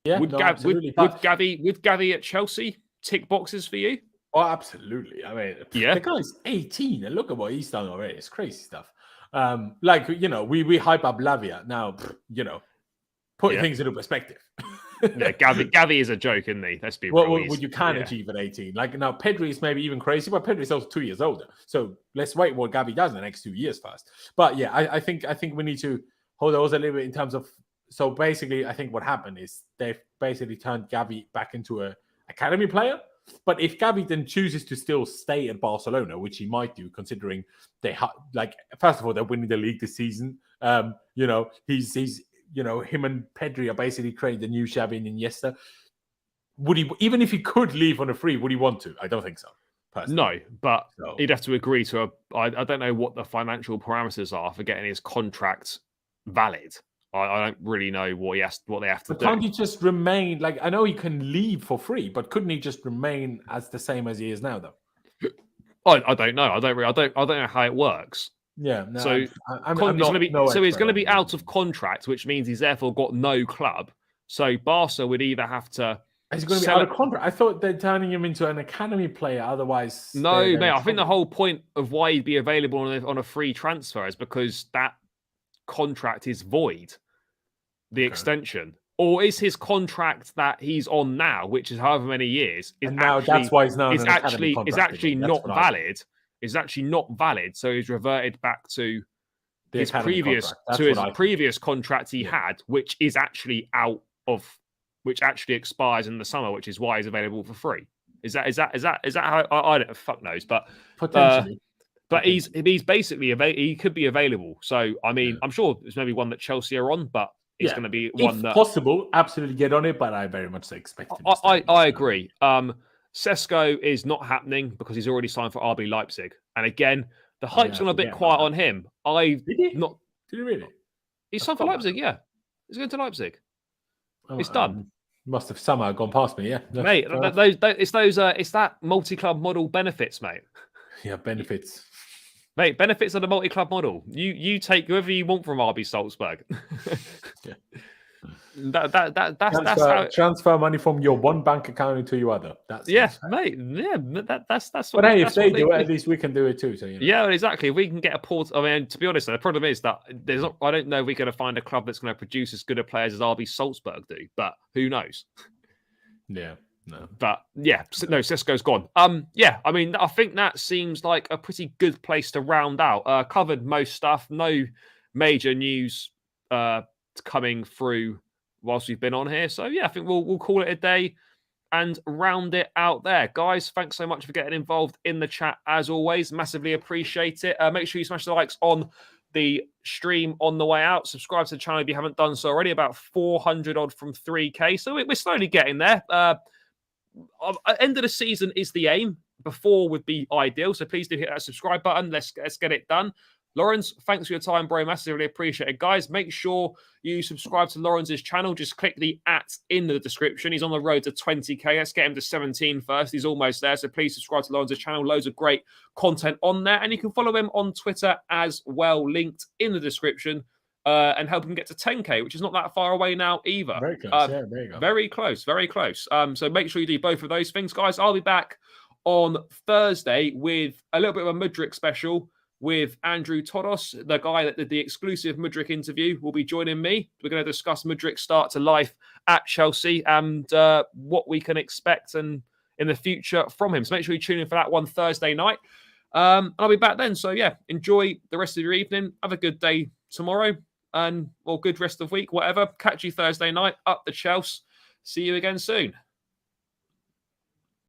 Speaker 2: Yeah,
Speaker 1: would Gavi at Chelsea tick boxes for you?
Speaker 2: Oh, absolutely. I mean, the guy's 18, and look at what he's done already. It's crazy stuff. Like, you know, we hype up Lavia. Now, you know, put things into perspective.
Speaker 1: Yeah, Gavi is a joke, isn't he? Let's be real.
Speaker 2: What you can achieve at 18. Like, now, Pedri is maybe even crazy, but Pedri is also 2 years older. So let's wait what Gavi does in the next 2 years first. But yeah, I think we need to hold those a little bit in terms of. So basically, I think what happened is they've basically turned Gavi back into an academy player. But if Gavi then chooses to still stay at Barcelona, which he might do, considering first of all, they're winning the league this season. You know, he's him and Pedri are basically creating the new Xavi and Iniesta. Would he, even if he could leave on a free, would he want to? I don't think so. Personally.
Speaker 1: No, but he'd have to agree to I don't know what the financial parameters are for getting his contract valid. I don't really know what they have to do.
Speaker 2: Can't he just remain? Like, I know he can leave for free, but couldn't he just remain as the same as he is now, though?
Speaker 1: I don't know. I don't know how it works.
Speaker 2: Yeah. No,
Speaker 1: so he's going to be out of contract, which means he's therefore got no club So Barca would either have to.
Speaker 2: Is he going to be out of contract? I thought they're turning him into an academy player. Otherwise,
Speaker 1: no, mate. I think the whole point of why he'd be available on a free transfer is because that contract is void. The extension, or is his contract that he's on now, which is however many years, is
Speaker 2: and now
Speaker 1: actually,
Speaker 2: that's why he's now
Speaker 1: is actually not valid. Is actually not valid. So he's reverted back to his previous contract he had, which is actually which actually expires in the summer, which is why he's available for free. Is that how I don't fuck knows, but
Speaker 2: potentially.
Speaker 1: But he's basically he could be available. So I mean, I'm sure there's maybe one that Chelsea are on, but it's going to be one that
Speaker 2: possible. Absolutely get on it, but I very much expect him.
Speaker 1: I agree. Sesko is not happening because he's already signed for RB Leipzig, and again, the hype's gone a bit quiet on him.
Speaker 2: Did he really?
Speaker 1: He signed for Leipzig. Yeah, he's going to Leipzig. It's done.
Speaker 2: Must have somehow gone past me. Yeah,
Speaker 1: mate. It's that multi-club model benefits, mate.
Speaker 2: Yeah, benefits.
Speaker 1: Mate, benefits of the multi-club model. You take whoever you want from RB Salzburg.
Speaker 2: Yeah.
Speaker 1: That's how
Speaker 2: transfer money from your one bank account into your other.
Speaker 1: Mate. Yeah, that's what.
Speaker 2: But hey, if they do it, at least we can do it too. So
Speaker 1: yeah, exactly. If we can get a port. I mean, to be honest, the problem is that there's not. I don't know if we're going to find a club that's going to produce as good a players as RB Salzburg do. But who knows?
Speaker 2: Yeah. No.
Speaker 1: But yeah, no, Sesko's gone. Yeah, I mean, I think that seems like a pretty good place to round out. Covered most stuff. No major news coming through whilst we've been on here. So yeah, I think we'll call it a day and round it out there. Guys, thanks so much for getting involved in the chat as always. Massively appreciate it. Make sure you smash the likes on the stream on the way out. Subscribe to the channel if you haven't done so already. About 400 odd from 3K. So we're slowly getting there. End of the season is the aim. Before would be ideal. So please do hit that subscribe button. Let's get it done. Lawrence, thanks for your time, bro. Massively appreciate it. Guys, make sure you subscribe to Lawrence's channel. Just click the @ in the description. He's on the road to 20K. Let's get him to 17 first. He's almost there. So please subscribe to Lawrence's channel. Loads of great content on there. And you can follow him on Twitter as well, linked in the description. And help him get to 10K, which is not that far away now either.
Speaker 2: Very close. Yeah, there you go.
Speaker 1: Very close. Very close. So make sure you do both of those things, guys. I'll be back on Thursday with a little bit of a Mudryk special with Andrew Todos, the guy that did the exclusive Mudryk interview, will be joining me. We're going to discuss Mudryk's start to life at Chelsea and what we can expect and in the future from him. So make sure you tune in for that one Thursday night. I'll be back then. So yeah, enjoy the rest of your evening. Have a good day tomorrow. Or good rest of week, whatever. Catch you Thursday night up the Chelsea. See you again soon.